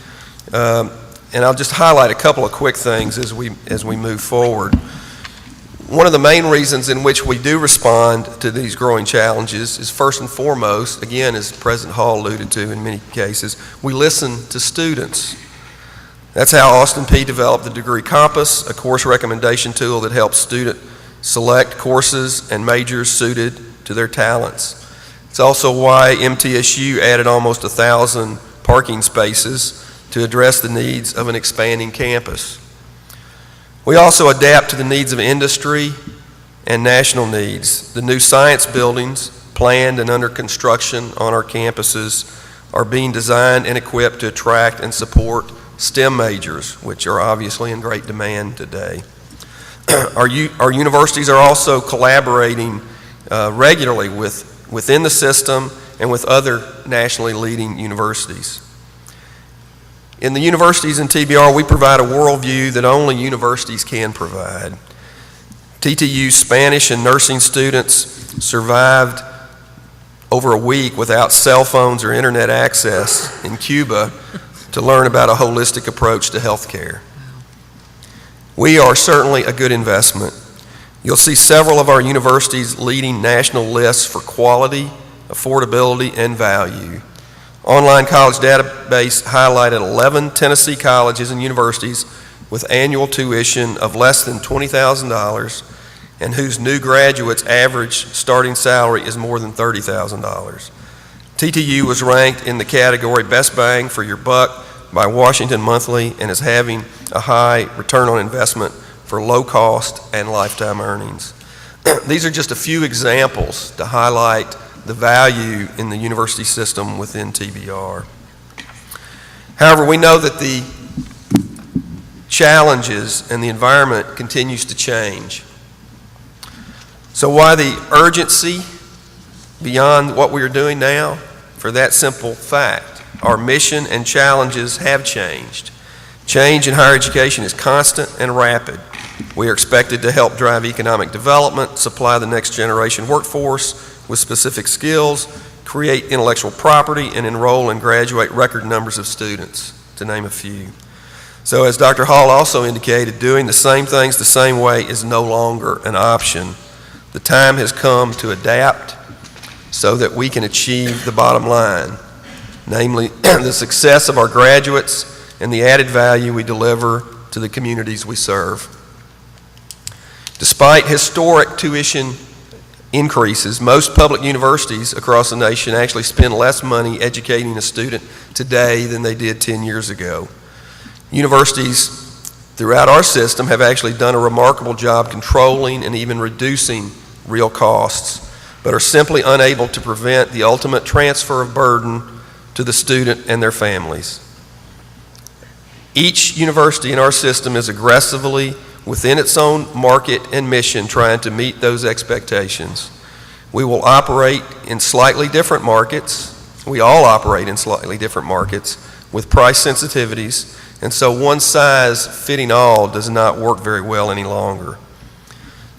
M: And I'll just highlight a couple of quick things as we move forward. One of the main reasons in which we do respond to these growing challenges is first and foremost, again, as President Hall alluded to in many cases, we listen to students. That's how Austin Peay developed the Degree Compass, a course recommendation tool that helps students select courses and majors suited to their talents. It's also why MTSU added almost 1,000 parking spaces to address the needs of an expanding campus. We also adapt to the needs of industry and national needs. The new science buildings planned and under construction on our campuses are being designed and equipped to attract and support STEM majors, which are obviously in great demand today. Our universities are also collaborating regularly within the system and with other nationally leading universities. In the universities in TBR, we provide a worldview that only universities can provide. TTU's Spanish and nursing students survived over a week without cell phones or internet access in Cuba to learn about a holistic approach to health care. We are certainly a good investment. You'll see several of our universities leading national lists for quality, affordability, and value. Online College Database highlighted 11 Tennessee colleges and universities with annual tuition of less than $20,000 and whose new graduates' average starting salary is more than $30,000. TTU was ranked in the category Best Bang for Your Buck by Washington Monthly and is having a high return on investment for low cost and lifetime earnings. These are just a few examples to highlight the value in the university system within TBR. However, we know that the challenges and the environment continues to change. So why the urgency beyond what we are doing now? For that simple fact, our mission and challenges have changed. Change in higher education is constant and rapid. We are expected to help drive economic development, supply the next generation workforce with specific skills, create intellectual property, and enroll and graduate record numbers of students, to name a few. So as Dr. Hall also indicated, doing the same things the same way is no longer an option. The time has come to adapt so that we can achieve the bottom line, namely the success of our graduates and the added value we deliver to the communities we serve. Despite historic tuition increases, most public universities across the nation actually spend less money educating a student today than they did 10 years ago. Universities throughout our system have actually done a remarkable job controlling and even reducing real costs, but are simply unable to prevent the ultimate transfer of burden to the student and their families. Each university in our system is aggressively within its own market and mission trying to meet those expectations. We will operate in slightly different markets. We all operate in slightly different markets with price sensitivities, and so one size fitting all does not work very well any longer.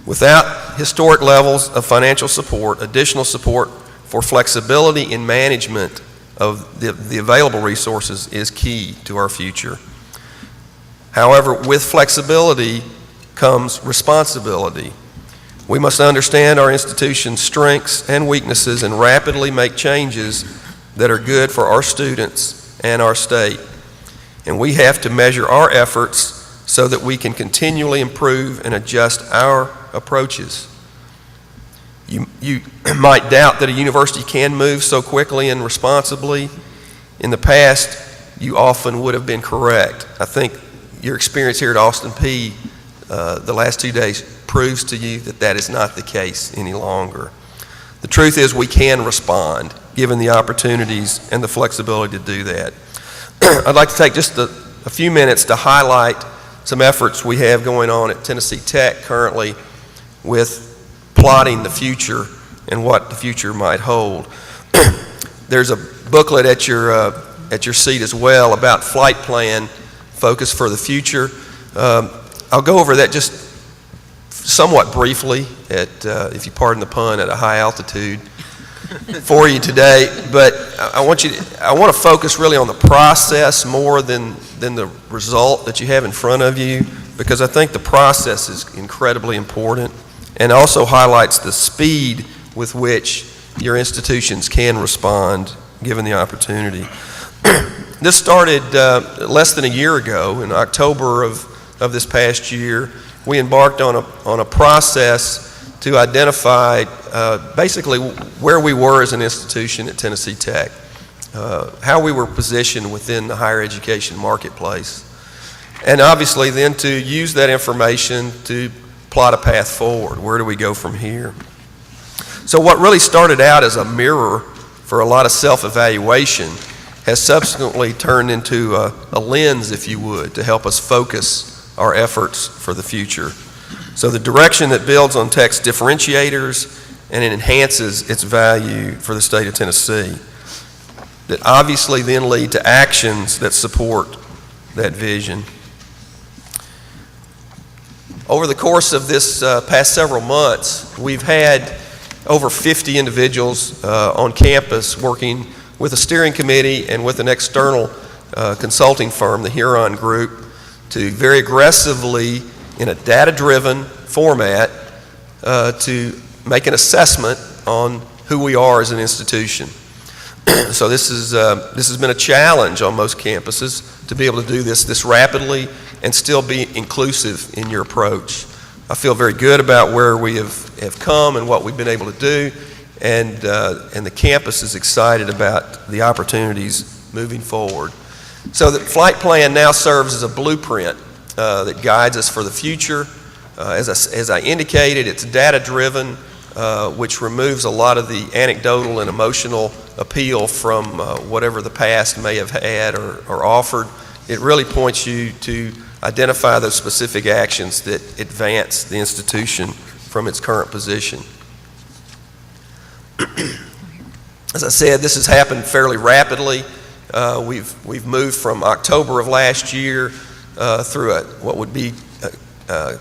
M: Without historic levels of financial support, additional support for flexibility in management of the available resources is key to our future. However, with flexibility comes responsibility. We must understand our institution's strengths and weaknesses and rapidly make changes that are good for our students and our state. And we have to measure our efforts so that we can continually improve and adjust our approaches. You might doubt that a university can move so quickly and responsibly. In the past, you often would have been correct. I think your experience here at Austin P the last 2 days proves to you that that is not the case any longer. The truth is we can respond, given the opportunities and the flexibility to do that. I'd like to take just a few minutes to highlight some efforts we have going on at Tennessee Tech currently with plotting the future and what the future might hold. There's a booklet at your seat as well about flight plan focus for the future. I'll go over that just somewhat briefly at, if you pardon the pun, at a high altitude for you today. But I want to focus really on the process more than the result that you have in front of you, because I think the process is incredibly important and also highlights the speed with which your institutions can respond given the opportunity. This started less than a year ago. In October of this past year, we embarked on a process to identify basically where we were as an institution at Tennessee Tech, how we were positioned within the higher education marketplace, and obviously then to use that information to plot a path forward. Where do we go from here? So what really started out as a mirror for a lot of self-evaluation has subsequently turned into a lens, if you would, to help us focus our efforts for the future. So the direction that builds on Tech's differentiators and it enhances its value for the state of Tennessee, that obviously then lead to actions that support that vision. Over the course of this past several months, we've had over 50 individuals on campus working with a steering committee and with an external consulting firm, the Huron Group, to very aggressively, in a data-driven format, to make an assessment on who we are as an institution. So this has been a challenge on most campuses to be able to do this rapidly and still be inclusive in your approach. I feel very good about where we have come and what we've been able to do, and the campus is excited about the opportunities moving forward. So the flight plan now serves as a blueprint that guides us for the future. As I indicated, it's data-driven, which removes a lot of the anecdotal and emotional appeal from whatever the past may have had or offered. It really points you to identify those specific actions that advance the institution from its current position. As I said, this has happened fairly rapidly. We've moved from October of last year through what would be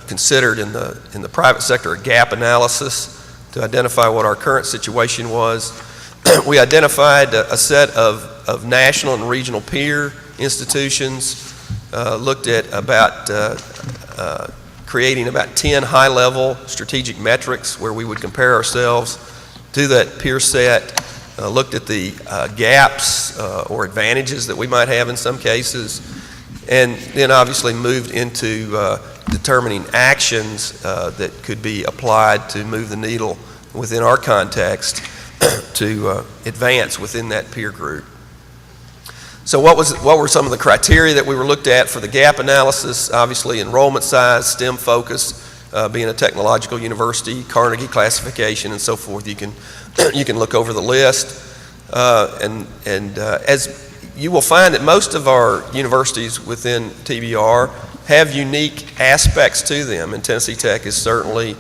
M: considered in the private sector a gap analysis to identify what our current situation was. We identified a set of national and regional peer institutions, looked at about creating about 10 high-level strategic metrics where we would compare ourselves to that peer set, looked at the gaps or advantages that we might have in some cases, and then obviously moved into determining actions that could be applied to move the needle within our context to advance within that peer group. So what were some of the criteria that we were looked at for the gap analysis? Obviously enrollment size, STEM focus, being a technological university, Carnegie classification, and so forth. You can look over the list, and as you will find that most of our universities within TBR have unique aspects to them, and Tennessee Tech is certainly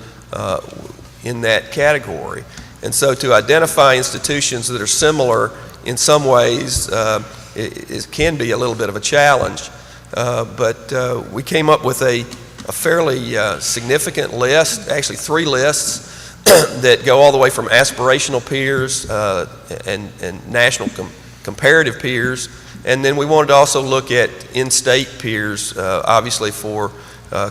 M: in that category. And so to identify institutions that are similar in some ways it can be a little bit of a challenge, but we came up with a fairly significant list, actually 3 lists that go all the way from aspirational peers and national comparative peers, and then we wanted to also look at in-state peers, obviously for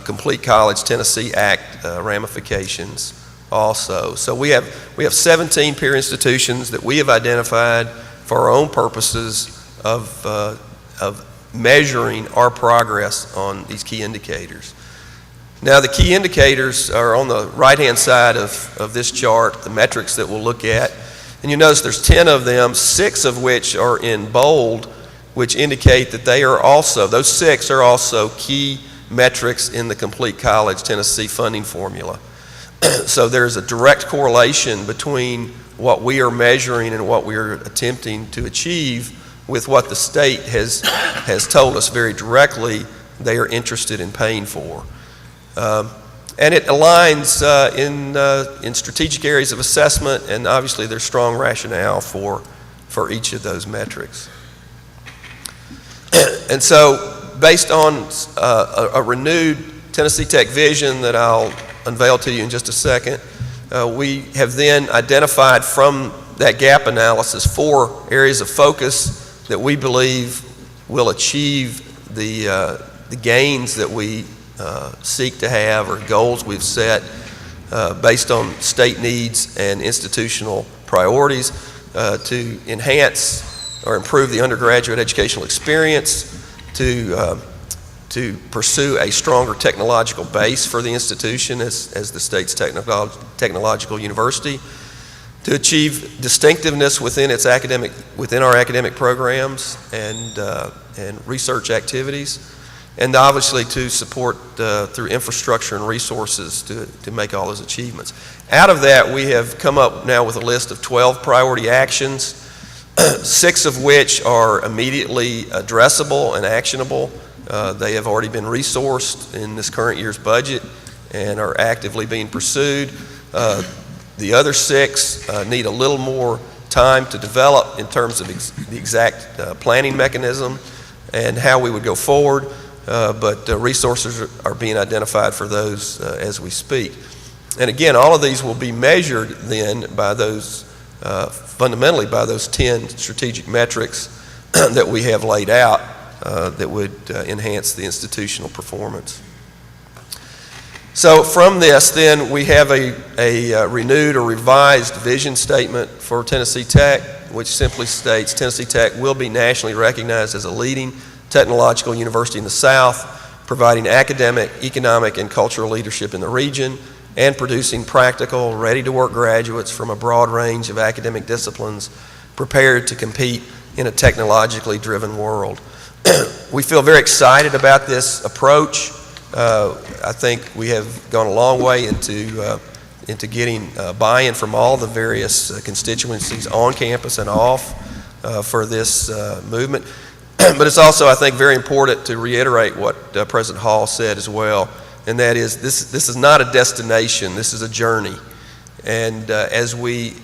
M: Complete College Tennessee Act ramifications also. So we have 17 peer institutions that we have identified for our own purposes of measuring our progress on these key indicators. Now the key indicators are on the right-hand side of this chart, the metrics that we'll look at. And you notice there's 10 of them, 6 of which are in bold, which indicate that they are also, those 6 are also key metrics in the Complete College Tennessee funding formula. So there's a direct correlation between what we are measuring and what we are attempting to achieve with what the state has told us very directly they are interested in paying for. And it aligns in strategic areas of assessment, and obviously there's strong rationale for each of those metrics. And so based on a renewed Tennessee Tech vision that I'll unveil to you in just a second, we have then identified from that gap analysis 4 areas of focus that we believe will achieve the gains that we seek to have, or goals we've set based on state needs and institutional priorities to enhance or improve the undergraduate educational experience, to pursue a stronger technological base for the institution as the state's technological university, to achieve distinctiveness within our academic programs and research activities, and obviously to support through infrastructure and resources to make all those achievements. Out of that, we have come up now with a list of 12 priority actions, 6 of which are immediately addressable and actionable. They have already been resourced in this current year's budget and are actively being pursued. The other 6 need a little more time to develop in terms of the exact planning mechanism and how we would go forward, but resources are being identified for those as we speak. And again, all of these will be measured then by those, fundamentally by those 10 strategic metrics that we have laid out that would enhance the institutional performance. So from this, then, we have a renewed or revised vision statement for Tennessee Tech, which simply states Tennessee Tech will be nationally recognized as a leading technological university in the South, providing academic, economic, and cultural leadership in the region, and producing practical, ready-to-work graduates from a broad range of academic disciplines prepared to compete in a technologically driven world. We feel very excited about this approach. I think we have gone a long way into getting buy-in from all the various constituencies on campus and off for this movement. But it's also, I think, very important to reiterate what President Hall said as well, and that is this is not a destination, this is a journey. And as we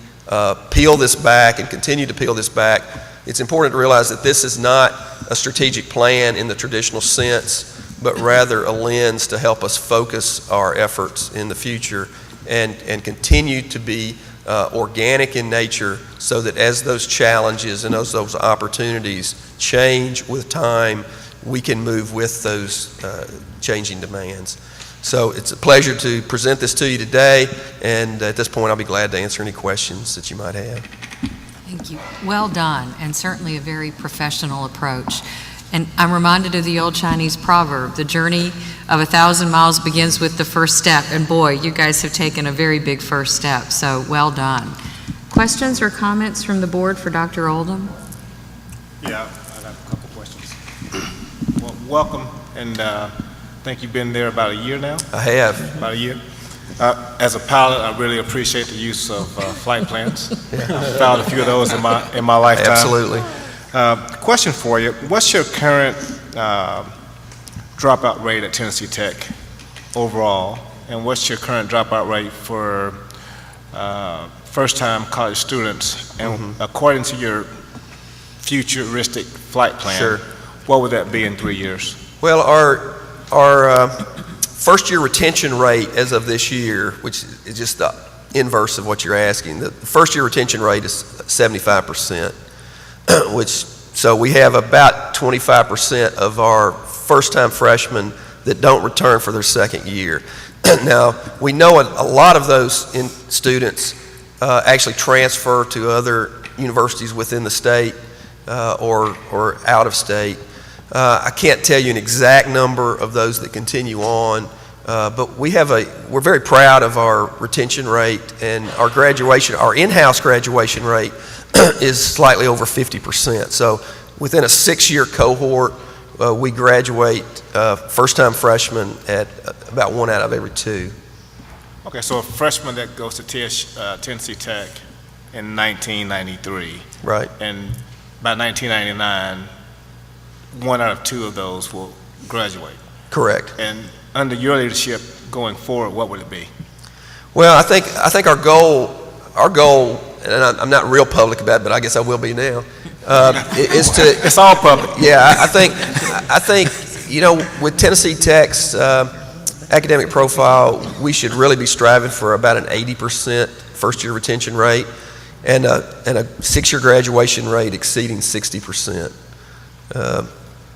M: peel this back and continue to peel this back, it's important to realize that this is not a strategic plan in the traditional sense, but rather a lens to help us focus our efforts in the future and continue to be organic in nature, so that as those challenges and as those opportunities change with time, we can move with those changing demands. So it's a pleasure to present this to you today, and at this point I'll be glad to answer any questions that you might have.
C: Thank you. Well done, and certainly a very professional approach. And I'm reminded of the old Chinese proverb, the journey of 1,000 miles begins with the first step. And boy, you guys have taken a very big first step, so well done. Questions or comments from the board for Dr. Oldham?
K: Yeah, I have a couple questions. Well, welcome, and I think you've been there about a year now?
M: I have.
K: About a year. As a pilot, I really appreciate the use of flight plans. I've found a few of those in my lifetime.
M: Absolutely.
K: Question for you. What's your current dropout rate at Tennessee Tech overall, and what's your current dropout rate for first-time college students? And according to your futuristic flight plan,
M: sure,
K: what would that be in 3 years?
M: Well, our first-year retention rate as of this year, which is just the inverse of what you're asking, the first-year retention rate is 75%. So we have about 25% of our first-time freshmen that don't return for their second year. Now, we know a lot of those students actually transfer to other universities within the state or out of state. I can't tell you an exact number of those that continue on, but we're very proud of our retention rate, and our in-house graduation rate is slightly over 50%. So within a 6-year cohort, we graduate first-time freshmen at about 1 out of every 2.
K: Okay, so a freshman that goes to Tennessee Tech in 1993,
M: Right.
K: and by 1999, 1 out of 2 of those will graduate.
M: Correct.
K: And under your leadership going forward, what would it be?
M: Well, I think our goal, and I'm not real public about it, but I guess I will be now, is to.
K: It's all public.
M: Yeah, I think, with Tennessee Tech's academic profile, we should really be striving for about an 80% first-year retention rate and a 6-year graduation rate exceeding 60%.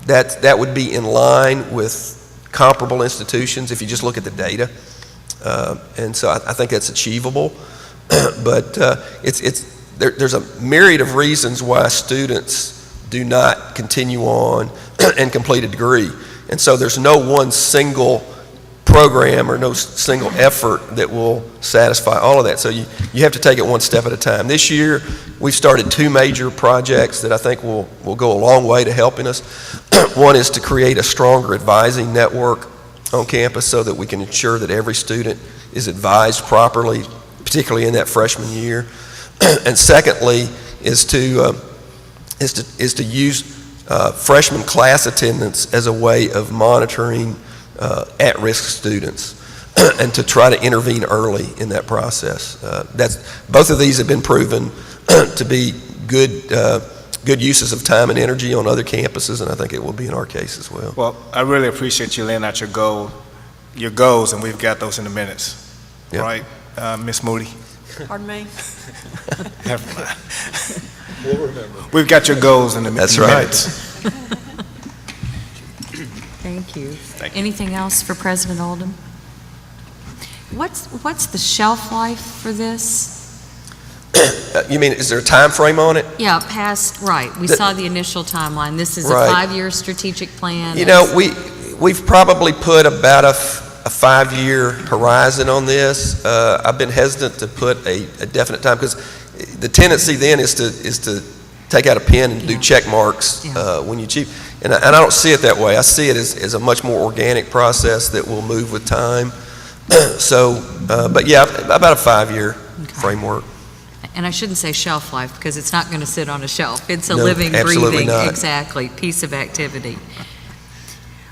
M: That would be in line with comparable institutions if you just look at the data. And so I think that's achievable. But there's a myriad of reasons why students do not continue on and complete a degree. And so there's no one single program or no single effort that will satisfy all of that. So you have to take it one step at a time. This year, we've started 2 major projects that I think will go a long way to helping us. One is to create a stronger advising network on campus so that we can ensure that every student is advised properly, particularly in that freshman year. And secondly is to use freshman class attendance as a way of monitoring at-risk students and to try to intervene early in that process. Both of these have been proven to be good uses of time and energy on other campuses, and I think it will be in our case as well.
K: Well, I really appreciate you laying out your goals, and we've got those in the minutes.
M: Yeah.
K: Right, Ms. Moody?
D: Pardon me?
K: Never mind. We'll remember. We've got your goals in the minutes.
M: That's right.
C: Thank you.
K: Thank you.
C: Anything else for President Oldham? What's the shelf life for this?
M: You mean, is there a time frame on it?
C: Yeah, right. We saw the initial timeline. This is
M: Right.
C: a 5-year strategic plan.
M: We've probably put about a 5-year horizon on this. I've been hesitant to put a definite time because the tendency then is to take out a pen and do check marks when you achieve. And I don't see it that way. I see it as a much more organic process that will move with time. But yeah, about a 5-year framework.
C: And I shouldn't say shelf life because it's not going to sit on a shelf. It's a
M: No,
C: living,
M: absolutely
C: breathing,
M: not.
C: exactly, piece of activity.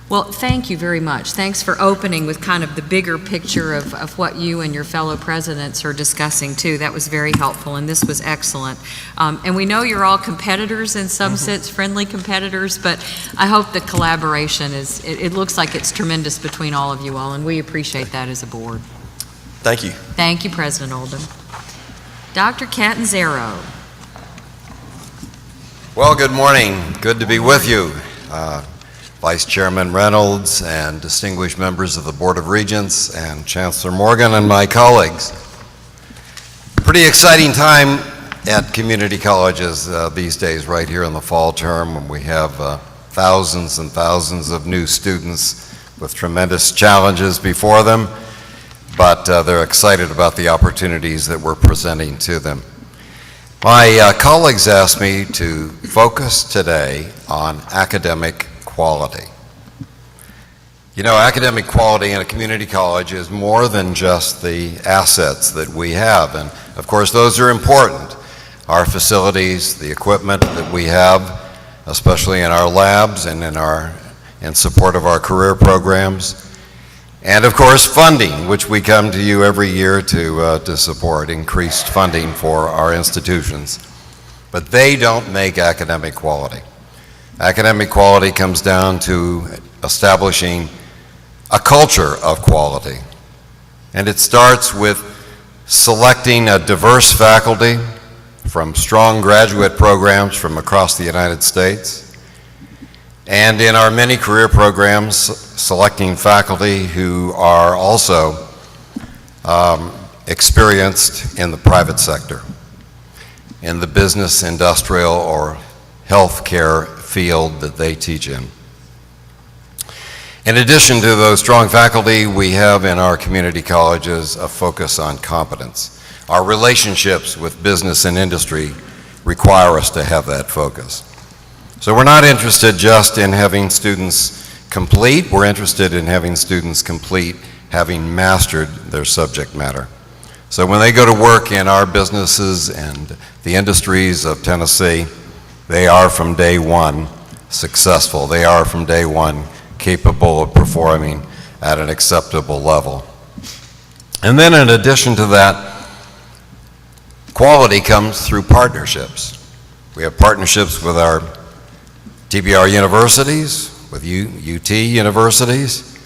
C: Well, thank you very much. Thanks for opening with kind of the bigger picture of what you and your fellow presidents are discussing too. That was very helpful, and this was excellent. And we know you're all competitors in some sense, friendly competitors, but I hope the collaboration it looks like it's tremendous between all of you all, and we appreciate that as a board.
M: Thank you.
C: Thank you, President Oldham. Dr. Catanzaro.
B: Well, good morning. Good to be with you. Vice Chairman Reynolds and distinguished members of the Board of Regents and Chancellor Morgan and my colleagues. Pretty exciting time at community colleges these days, right here in the fall term, when we have thousands and thousands of new students with tremendous challenges before them, but they're excited about the opportunities that we're presenting to them. My colleagues asked me to focus today on academic quality. You know, academic quality in a community college is more than just the assets that we have, and of course those are important. Our facilities, the equipment that we have, especially in our labs and in support of our career programs, and of course funding, which we come to you every year to support, increased funding for our institutions. But they don't make academic quality. Academic quality comes down to establishing a culture of quality. And it starts with selecting a diverse faculty from strong graduate programs from across the United States. And in our many career programs, selecting faculty who are also experienced in the private sector, in the business, industrial, or healthcare field that they teach in. In addition to those strong faculty, we have in our community colleges a focus on competence. Our relationships with business and industry require us to have that focus. So we're not interested just in having students complete, we're interested in having students complete having mastered their subject matter. So when they go to work in our businesses and the industries of Tennessee, they are from day one successful. They are from day one capable of performing at an acceptable level. And then in addition to that, quality comes through partnerships. We have partnerships with our TBR universities, with UT universities.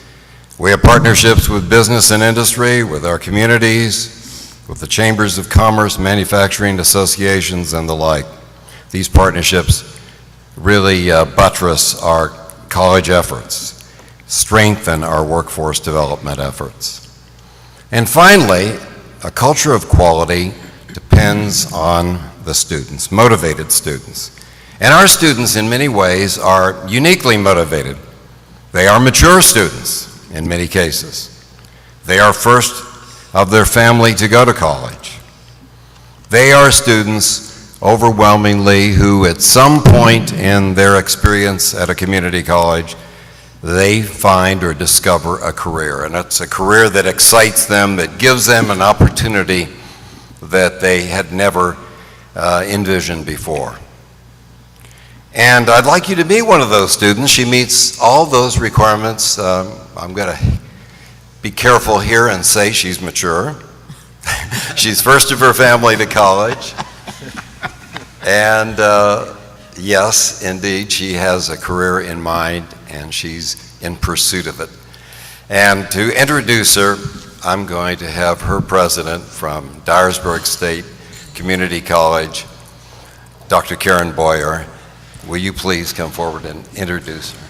B: We have partnerships with business and industry, with our communities, with the chambers of commerce, manufacturing associations, and the like. These partnerships really buttress our college efforts, strengthen our workforce development efforts. And finally, a culture of quality depends on the students, motivated students. And our students, in many ways, are uniquely motivated. They are mature students, in many cases. They are first of their family to go to college. They are students, overwhelmingly, who at some point in their experience at a community college, they find or discover a career. And it's a career that excites them, that gives them an opportunity that they had never envisioned before. And I'd like you to meet one of those students. She meets all those requirements. I'm going to be careful here and say she's mature. She's first of her family to college. And yes, indeed, she has a career in mind, and she's in pursuit of it. And to introduce her, I'm going to have her president from Dyersburg State Community College, Dr. Karen Boyer. Will you please come forward and introduce her?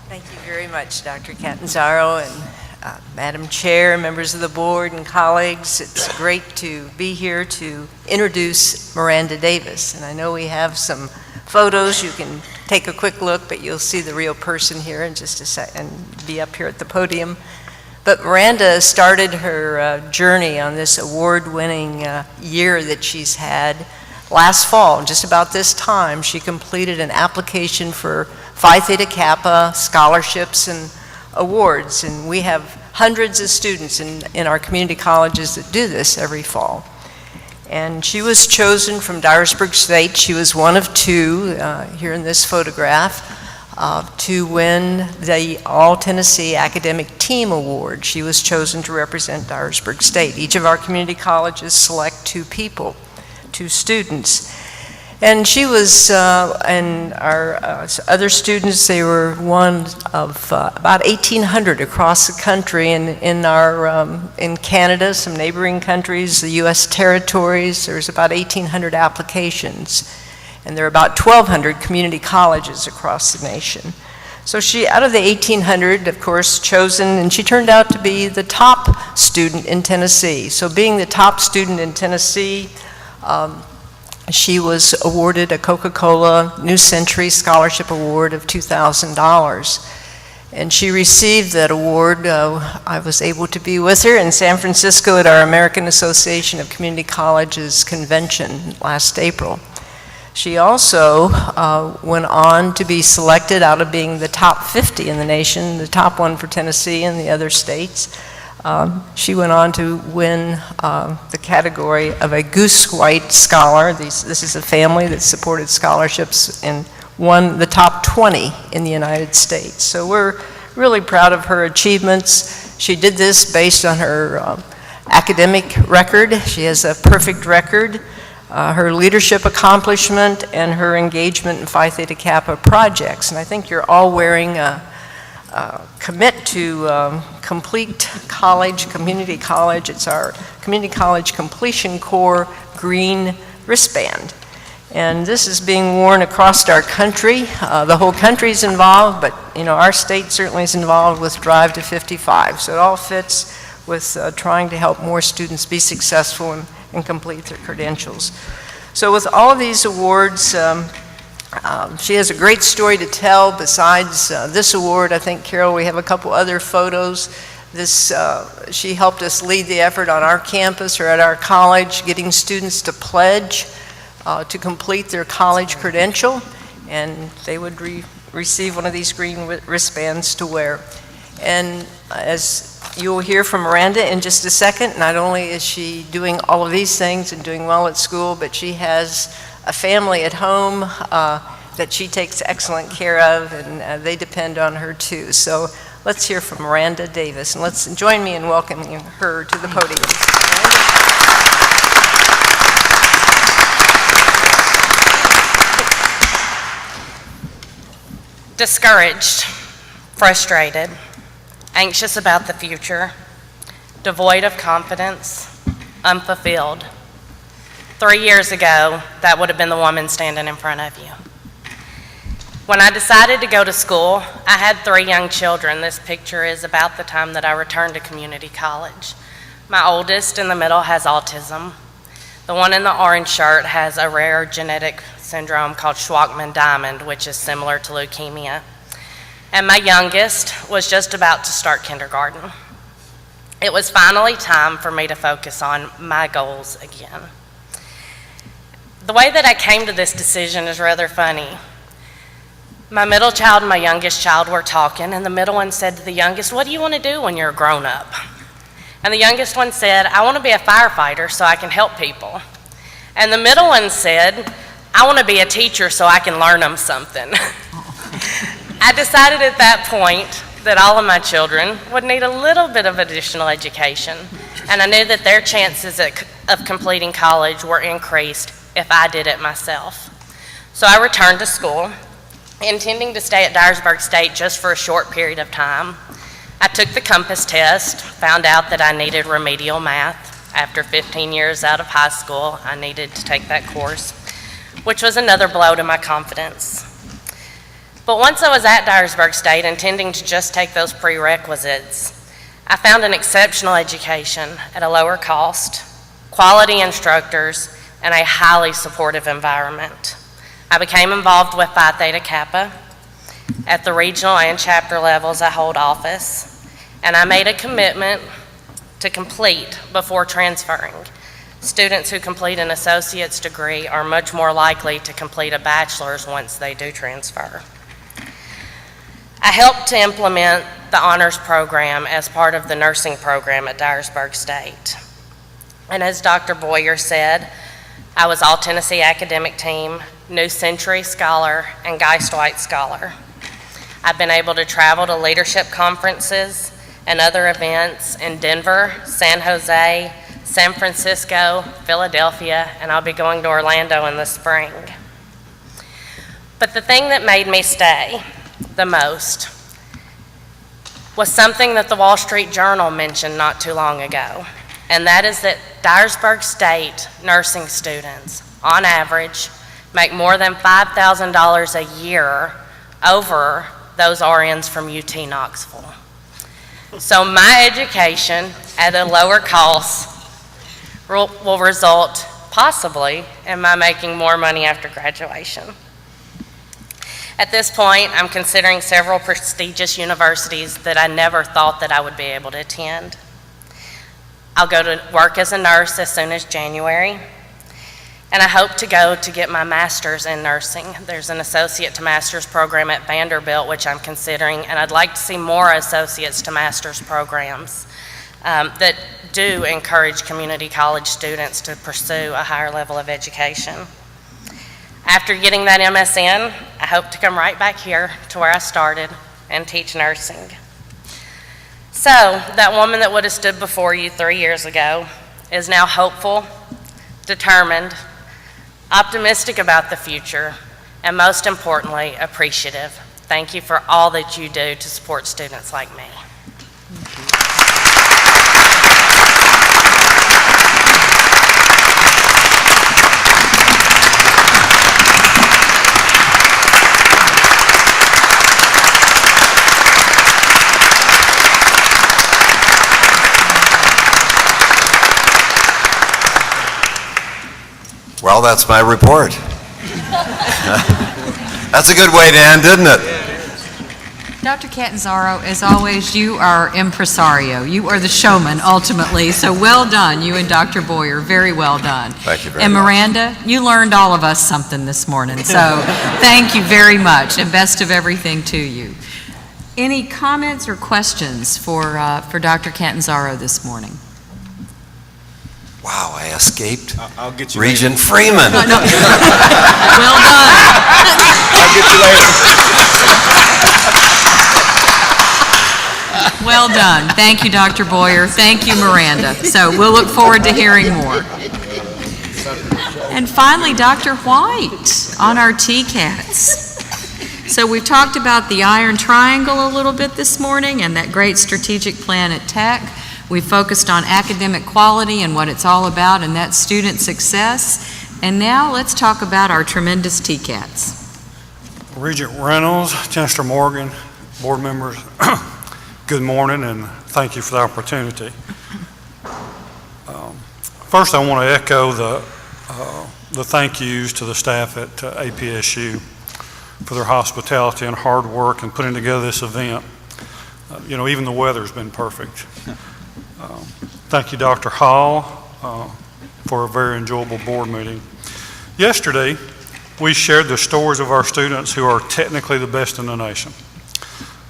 N: Thank you very much, Dr. Catanzaro, and Madam Chair, members of the board, and colleagues. It's great to be here to introduce Miranda Davis. And I know we have some photos. You can take a quick look, but you'll see the real person here in just a second and be up here at the podium. But Miranda started her journey on this award-winning year that she's had last fall. Just about this time, she completed an application for Phi Theta Kappa scholarships and awards, and we have hundreds of students in our community colleges that do this every fall. And she was chosen from Dyersburg State. She was one of two here in this photograph to win the All Tennessee Academic Team Award. She was chosen to represent Dyersburg State. Each of our community colleges select two people, two students. And she was, and our other students, they were one of about 1,800 across the country, and in Canada, some neighboring countries, the U.S. territories, there's about 1,800 applications. And there are about 1,200 community colleges across the nation. So she, out of the 1,800, of course, chosen, and she turned out to be the top student in Tennessee. So being the top student in Tennessee, she was awarded a Coca-Cola New Century Scholarship Award of $2,000. And she received that award. I was able to be with her in San Francisco at our American Association of Community Colleges convention last April. She also went on to be selected out of being the top 50 in the nation, the top one for Tennessee and the other states. She went on to win the category of a Goose White Scholar. This is a family that supported scholarships and won the top 20 in the United States. So we're really proud of her achievements. She did this based on her academic record. She has a perfect record. Her leadership accomplishment and her engagement in Phi Theta Kappa projects. And I think you're all wearing Commit to Complete College, Community College. It's our Community College Completion Corps green wristband. And this is being worn across our country. The whole country's involved, but our state certainly is involved with Drive to 55. So it all fits with trying to help more students be successful and complete their credentials. So with all of these awards, she has a great story to tell. Besides this award, I think, Carol, we have a couple other photos. She helped us lead the effort on our campus or at our college, getting students to pledge to complete their college credential, and they would receive one of these green wristbands to wear. And as you will hear from Miranda in just a second, not only is she doing all of these things and doing well at school, but she has a family at home that she takes excellent care of, and they depend on her too. So let's hear from Miranda Davis, and let's join me in welcoming her to the podium.
O: Discouraged, frustrated, anxious about the future, devoid of confidence, unfulfilled. 3 years ago, that would have been the woman standing in front of you. When I decided to go to school, I had 3 young children. This picture is about the time that I returned to community college. My oldest in the middle has autism. The one in the orange shirt has a rare genetic syndrome called Shwachman-Diamond, which is similar to leukemia. And my youngest was just about to start kindergarten. It was finally time for me to focus on my goals again. The way that I came to this decision is rather funny. My middle child and my youngest child were talking, and the middle one said to the youngest, "What do you want to do when you're a grown-up?" And the youngest one said, "I want to be a firefighter so I can help people." And the middle one said, "I want to be a teacher so I can learn them something." I decided at that point that all of my children would need a little bit of additional education, and I knew that their chances of completing college were increased if I did it myself. So I returned to school, intending to stay at Dyersburg State just for a short period of time. I took the Compass test, found out that I needed remedial math. After 15 years out of high school, I needed to take that course, which was another blow to my confidence. But once I was at Dyersburg State, intending to just take those prerequisites, I found an exceptional education at a lower cost, quality instructors, and a highly supportive environment. I became involved with Phi Theta Kappa. At the regional and chapter levels, I hold office, and I made a commitment to complete before transferring. Students who complete an associate's degree are much more likely to complete a bachelor's once they do transfer. I helped to implement the honors program as part of the nursing program at Dyersburg State. And as Dr. Boyer said, I was All Tennessee Academic Team, New Century Scholar, and Geist White Scholar. I've been able to travel to leadership conferences and other events in Denver, San Jose, San Francisco, Philadelphia, and I'll be going to Orlando in the spring. But the thing that made me stay the most was something that the Wall Street Journal mentioned not too long ago, and that is that Dyersburg State nursing students, on average, make more than $5,000 a year over those RNs from UT Knoxville. So my education at a lower cost will result, possibly, in my making more money after graduation. At this point, I'm considering several prestigious universities that I never thought that I would be able to attend. I'll go to work as a nurse as soon as January, and I hope to go to get my master's in nursing. There's an associate to master's program at Vanderbilt, which I'm considering, and I'd like to see more associates to master's programs that do encourage community college students to pursue a higher level of education. After getting that MSN, I hope to come right back here to where I started and teach nursing. So, that woman that would have stood before you 3 years ago is now hopeful, determined, optimistic about the future, and most importantly, appreciative. Thank you for all that you do to support students like me.
B: Well, that's my report. That's a good way to end, isn't it?
C: Dr. Catanzaro, as always, you are impresario. You are the showman, ultimately. So well done, you and Dr. Boyer. Very well done.
B: Thank you very
C: and
B: much.
C: Miranda, you learned all of us something this morning. So thank you very much, and best of everything to you. Any comments or questions for Dr. Catanzaro this morning?
B: Wow, I escaped
K: I'll get you
B: Regent
K: later.
B: Freeman.
C: No. Well done.
K: I'll get you later.
C: Well done. Thank you, Dr. Boyer. Thank you, Miranda. So we'll look forward to hearing more. And finally, Dr. White on our TCATs. So we've talked about the Iron Triangle a little bit this morning and that great strategic plan at Tech. We focused on academic quality and what it's all about, and that's student success. And now let's talk about our tremendous TCATs.
P: Regent Reynolds, Chancellor Morgan, board members, good morning and thank you for the opportunity. First, I want to echo the thank yous to the staff at APSU for their hospitality and hard work in putting together this event. Even the weather's been perfect. Thank you, Dr. Hall, for a very enjoyable board meeting. Yesterday, we shared the stories of our students who are technically the best in the nation.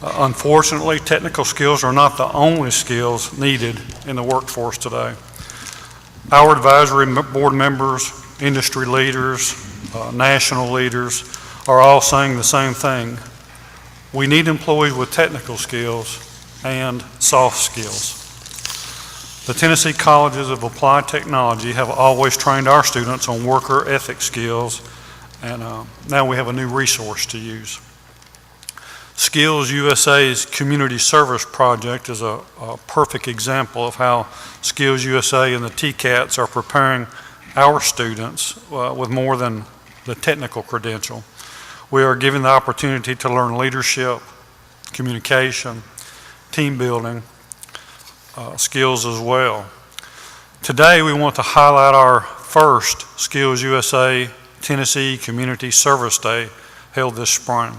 P: Unfortunately, technical skills are not the only skills needed in the workforce today. Our advisory board members, industry leaders, national leaders are all saying the same thing. We need employees with technical skills and soft skills. The Tennessee Colleges of Applied Technology have always trained our students on worker ethic skills, and now we have a new resource to use. Skills USA's Community Service Project is a perfect example of how Skills USA and the TCATs are preparing our students with more than the technical credential. We are given the opportunity to learn leadership, communication, team building skills as well. Today we want to highlight our first Skills USA Tennessee Community Service Day held this spring.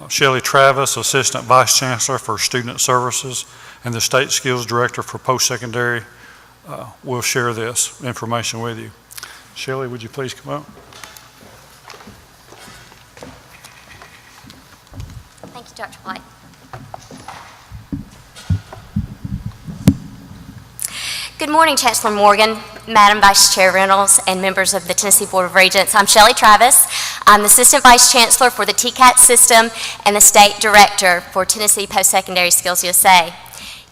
P: Shelley Travis, Assistant Vice Chancellor for Student Services and the State Skills Director for Post-Secondary will share this information with you. Shelley, would you please come up?
Q: Thank you, Dr. White. Good morning, Chancellor Morgan, Madam Vice Chair Reynolds, and members of the Tennessee Board of Regents. I'm Shelley Travis. I'm the Assistant Vice Chancellor for the TCAT system and the State Director for Tennessee Post-Secondary Skills USA.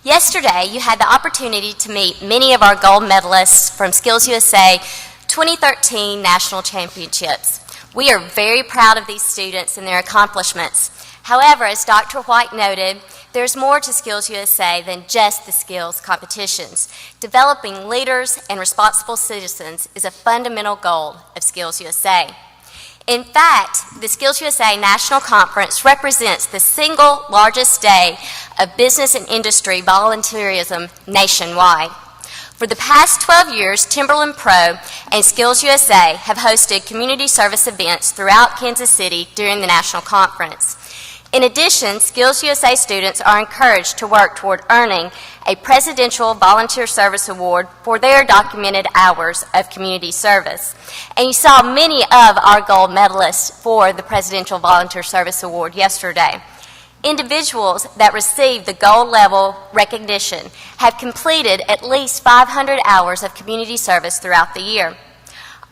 Q: Yesterday, you had the opportunity to meet many of our gold medalists from Skills USA 2013 National Championships. We are very proud of these students and their accomplishments. However, as Dr. White noted, there's more to Skills USA than just the skills competitions. Developing leaders and responsible citizens is a fundamental goal of Skills USA. In fact, the Skills USA National Conference represents the single largest day of business and industry volunteerism nationwide. For the past 12 years, Timberland Pro and Skills USA have hosted community service events throughout Kansas City during the national conference. In addition, Skills USA students are encouraged to work toward earning a Presidential Volunteer Service Award for their documented hours of community service. And you saw many of our gold medalists for the Presidential Volunteer Service Award yesterday. Individuals that receive the gold level recognition have completed at least 500 hours of community service throughout the year.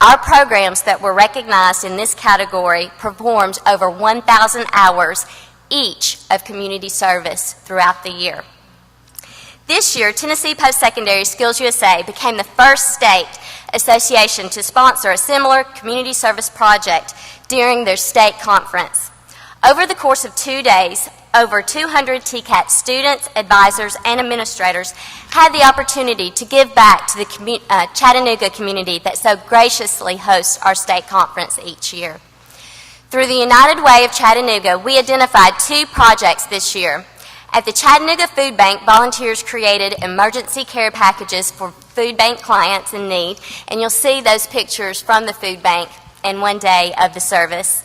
Q: Our programs that were recognized in this category performed over 1,000 hours each of community service throughout the year. This year, Tennessee Post-Secondary Skills USA became the first state association to sponsor a similar community service project during their state conference. Over the course of 2 days, over 200 TCAT students, advisors, and administrators had the opportunity to give back to the Chattanooga community that so graciously hosts our state conference each year. Through the United Way of Chattanooga, we identified 2 projects this year. At the Chattanooga Food Bank, volunteers created emergency care packages for food bank clients in need, and you'll see those pictures from the food bank in one day of the service.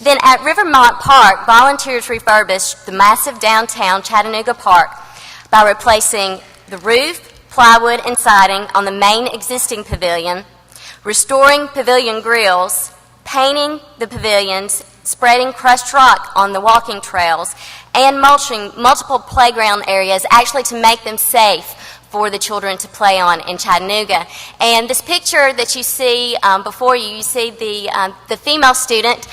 Q: Then at Rivermont Park, volunteers refurbished the massive downtown Chattanooga Park by replacing the roof, plywood, and siding on the main existing pavilion, restoring pavilion grills, painting the pavilions, spreading crushed rock on the walking trails, and mulching multiple playground areas actually to make them safe for the children to play on in Chattanooga. And this picture that you see before you, you see the female student.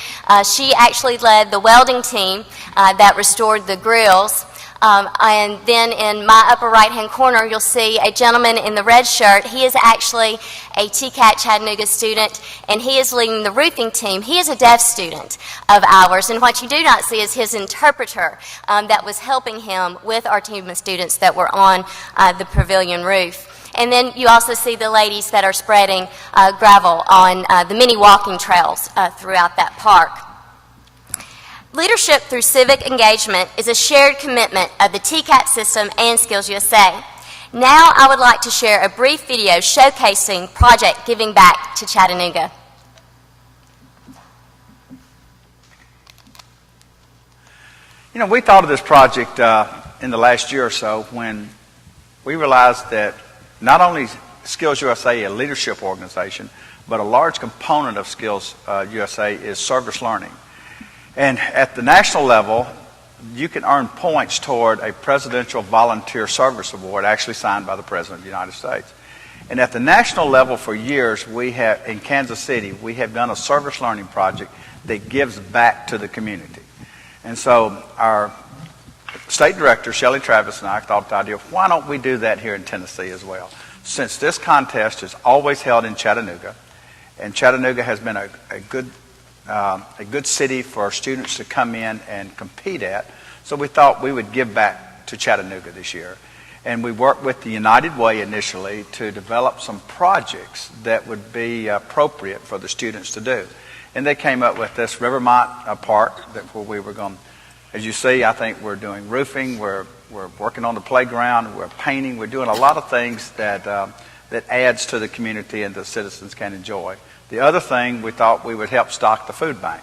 Q: She actually led the welding team that restored the grills. And then in my upper right-hand corner, you'll see a gentleman in the red shirt. He is actually a TCAT Chattanooga student, and he is leading the roofing team. He is a deaf student of ours, and what you do not see is his interpreter that was helping him with our team of students that were on the pavilion roof. And then you also see the ladies that are spreading gravel on the many walking trails throughout that park. Leadership through civic engagement is a shared commitment of the TCAT system and Skills USA. Now I would like to share a brief video showcasing Project Giving Back to Chattanooga.
R: You know, we thought of this project in the last year or so when we realized that not only Skills USA, a leadership organization, but a large component of Skills USA is service learning. And at the national level, you can earn points toward a Presidential Volunteer Service Award, actually signed by the President of the United States. And at the national level for years, we have, in Kansas City, we have done a service learning project that gives back to the community. And so our state director, Shelley Travis, and I thought the idea of why don't we do that here in Tennessee as well? Since this contest is always held in Chattanooga, and Chattanooga has been a good city for students to come in and compete at. So we thought we would give back to Chattanooga this year. And we worked with the United Way initially to develop some projects that would be appropriate for the students to do. And they came up with this Rivermont Park where we were going, as you see, I think we're doing roofing, we're working on the playground, we're painting, we're doing a lot of things that adds to the community and the citizens can enjoy. The other thing, we thought we would help stock the food bank.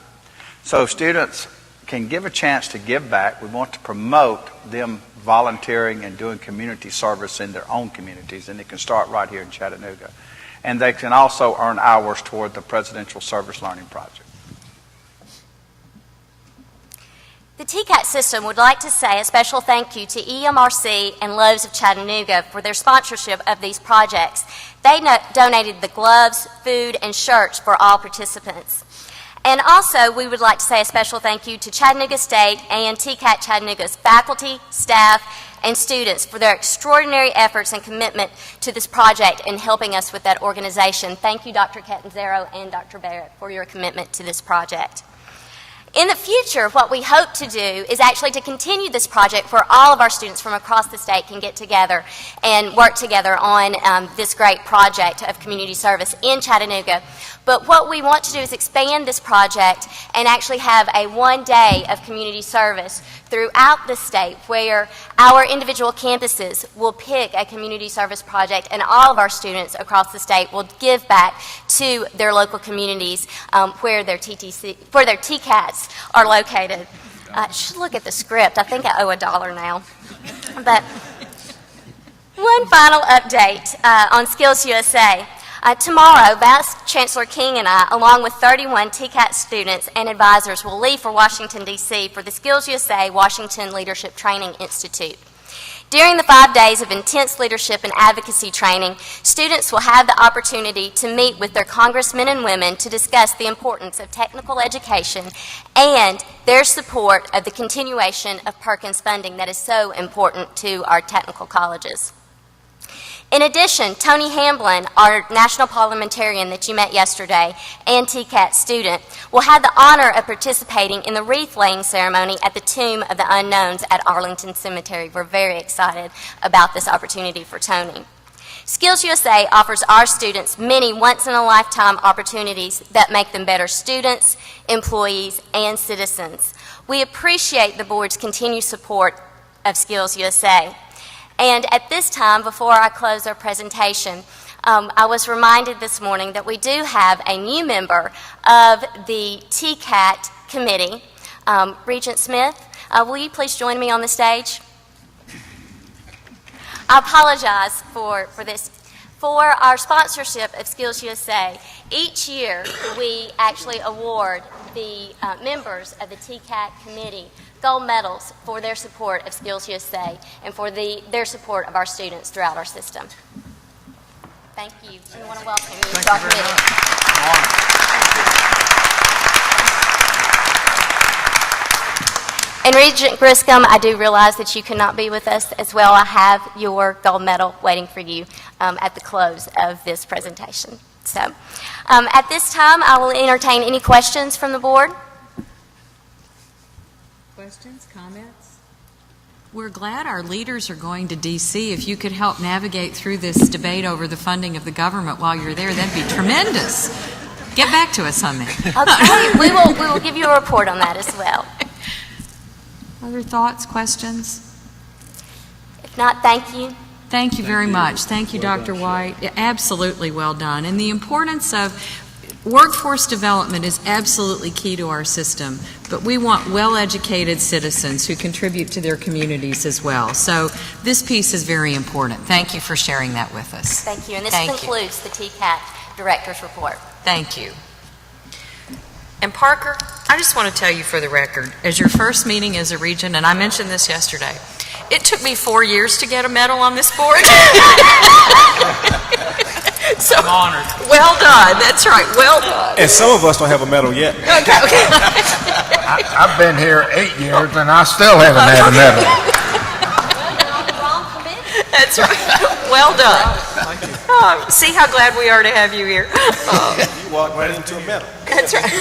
R: So students can give a chance to give back. We want to promote them volunteering and doing community service in their own communities, and it can start right here in Chattanooga. And they can also earn hours toward the Presidential Service Learning Project.
Q: The TCAT system would like to say a special thank you to EMRC and Lowe's of Chattanooga for their sponsorship of these projects. They donated the gloves, food, and shirts for all participants. And also, we would like to say a special thank you to Chattanooga State and TCAT Chattanooga's faculty, staff, and students for their extraordinary efforts and commitment to this project and helping us with that organization. Thank you, Dr. Catanzaro and Dr. Barrett, for your commitment to this project. In the future, what we hope to do is actually to continue this project where all of our students from across the state can get together and work together on this great project of community service in Chattanooga. But what we want to do is expand this project and actually have a one-day of community service throughout the state where our individual campuses will pick a community service project and all of our students across the state will give back to their local communities where their TCATs are located. Should look at the script. I think I owe $1 now. But one final update on Skills USA. Tomorrow, Vice Chancellor King and I, along with 31 TCAT students and advisors, will leave for Washington, D.C. for the Skills USA Washington Leadership Training Institute. During the 5 days of intense leadership and advocacy training, students will have the opportunity to meet with their congressmen and women to discuss the importance of technical education and their support of the continuation of Perkins funding that is so important to our technical colleges. In addition, Tony Hamblin, our national parliamentarian that you met yesterday and TCAT student, will have the honor of participating in the wreath-laying ceremony at the Tomb of the Unknowns at Arlington Cemetery. We're very excited about this opportunity for Tony. Skills USA offers our students many once-in-a-lifetime opportunities that make them better students, employees, and citizens. We appreciate the board's continued support of Skills USA. And at this time, before I close our presentation, I was reminded this morning that we do have a new member of the TCAT Committee. Regent Smith, will you please join me on the stage? I apologize for this. For our sponsorship of Skills USA, each year we actually award the members of the TCAT committee gold medals for their support of Skills USA and for their support of our students throughout our system. Thank you. We want to welcome you to our committee. And Regent Griscom, I do realize that you cannot be with us as well. I have your gold medal waiting for you at the close of this presentation. So at this time, I will entertain any questions from the board.
C: Questions, comments? We're glad our leaders are going to D.C. If you could help navigate through this debate over the funding of the government while you're there, that'd be tremendous. Get back to us on that.
Q: Okay, we will give you a report on that as well.
C: Other thoughts, questions?
Q: If not, thank you.
C: Thank you very much. Thank you, Dr. White. Absolutely well done. And the importance of workforce development is absolutely key to our system, but we want well-educated citizens who contribute to their communities as well. So this piece is very important. Thank you for sharing that with us.
Q: Thank you. And this concludes the TCAT Director's Report.
C: Thank you. And Parker, I just want to tell you for the record, as your first meeting as a region, and I mentioned this yesterday, it took me 4 years to get a medal on this board. So, I'm honored. Well done. That's right. Well done.
K: And some of us don't have a medal yet.
C: Okay.
H: I've been here 8 years and I still haven't had a medal.
C: That's right. Well done. See how glad we are to have you here.
K: You walked right into a medal.
C: That's right.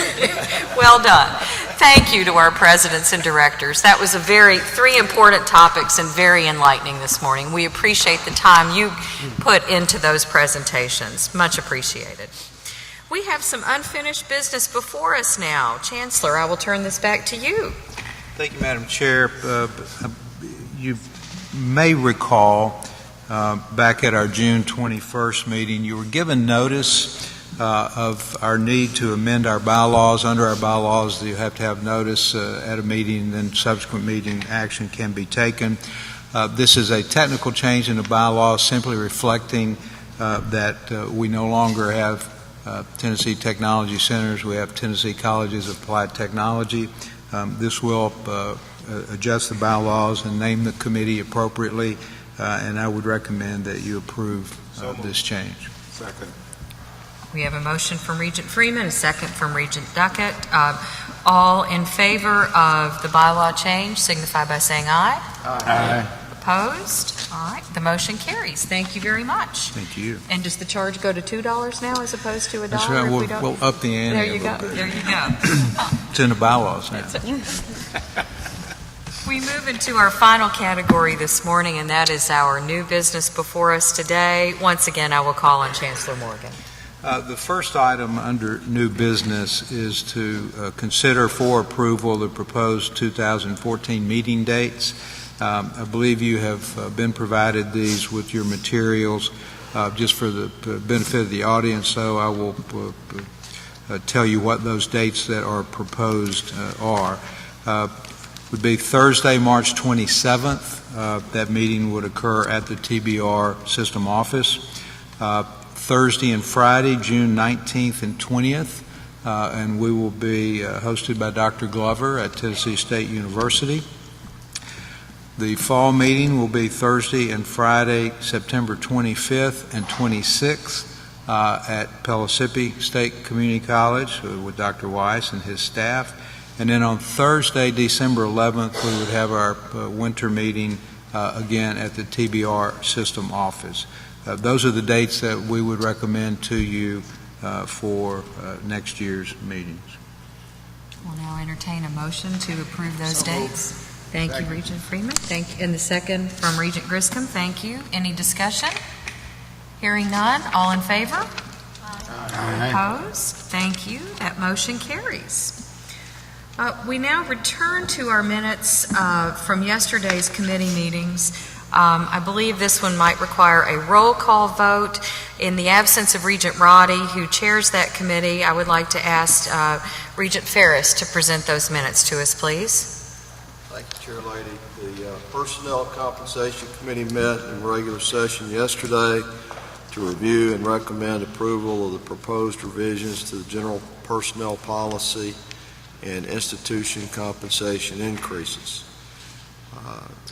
C: Well done. Thank you to our presidents and directors. That was three important topics and very enlightening this morning. We appreciate the time you put into those presentations. Much appreciated. We have some unfinished business before us now. Chancellor, I will turn this back to you.
F: Thank you, Madam Chair. You may recall back at our June 21st meeting, you were given notice of our need to amend our bylaws. Under our bylaws, you have to have notice at a meeting, and then subsequent meeting action can be taken. This is a technical change in the bylaws, simply reflecting that we no longer have Tennessee Technology Centers. We have Tennessee Colleges of Applied Technology. This will adjust the bylaws and name the committee appropriately, and I would recommend that you approve this change.
K: Second.
C: We have a motion from Regent Freeman, a second from Regent Duckett. All in favor of the bylaw change signify by saying aye.
H: Aye.
C: Opposed? All right, the motion carries. Thank you very much.
F: Thank you.
C: And does the charge go to $2 now as opposed to $1?
F: That's right. We'll up the ante.
C: There you go. There you go.
F: It's in the bylaws now.
C: We move into our final category this morning, and that is our new business before us today. Once again, I will call on Chancellor Morgan.
F: The first item under new business is to consider for approval the proposed 2014 meeting dates. I believe you have been provided these with your materials just for the benefit of the audience, so I will tell you what those dates that are proposed are. Would be Thursday, March 27th. That meeting would occur at the TBR system office. Thursday and Friday, June 19th and 20th, and we will be hosted by Dr. Glover at Tennessee State University. The fall meeting will be Thursday and Friday, September 25th and 26th at Pellissippi State Community College with Dr. Weiss and his staff. And then on Thursday, December 11th, we would have our winter meeting again at the TBR system office. Those are the dates that we would recommend to you for next year's meetings.
C: We'll now entertain a motion to approve those dates. Thank you, Regent Freeman. Thank you. And the second from Regent Griscom. Thank you. Any discussion? Hearing none. All in favor?
H: Aye.
C: Opposed? Thank you. That motion carries. We now return to our minutes from yesterday's committee meetings. I believe this one might require a roll call vote. In the absence of Regent Roddy, who chairs that committee, I would like to ask Regent Ferris to present those minutes to us, please.
G: Thank you, Chair Lady. The Personnel Compensation Committee met in regular session yesterday to review and recommend approval of the proposed revisions to the general personnel policy and institution compensation increases.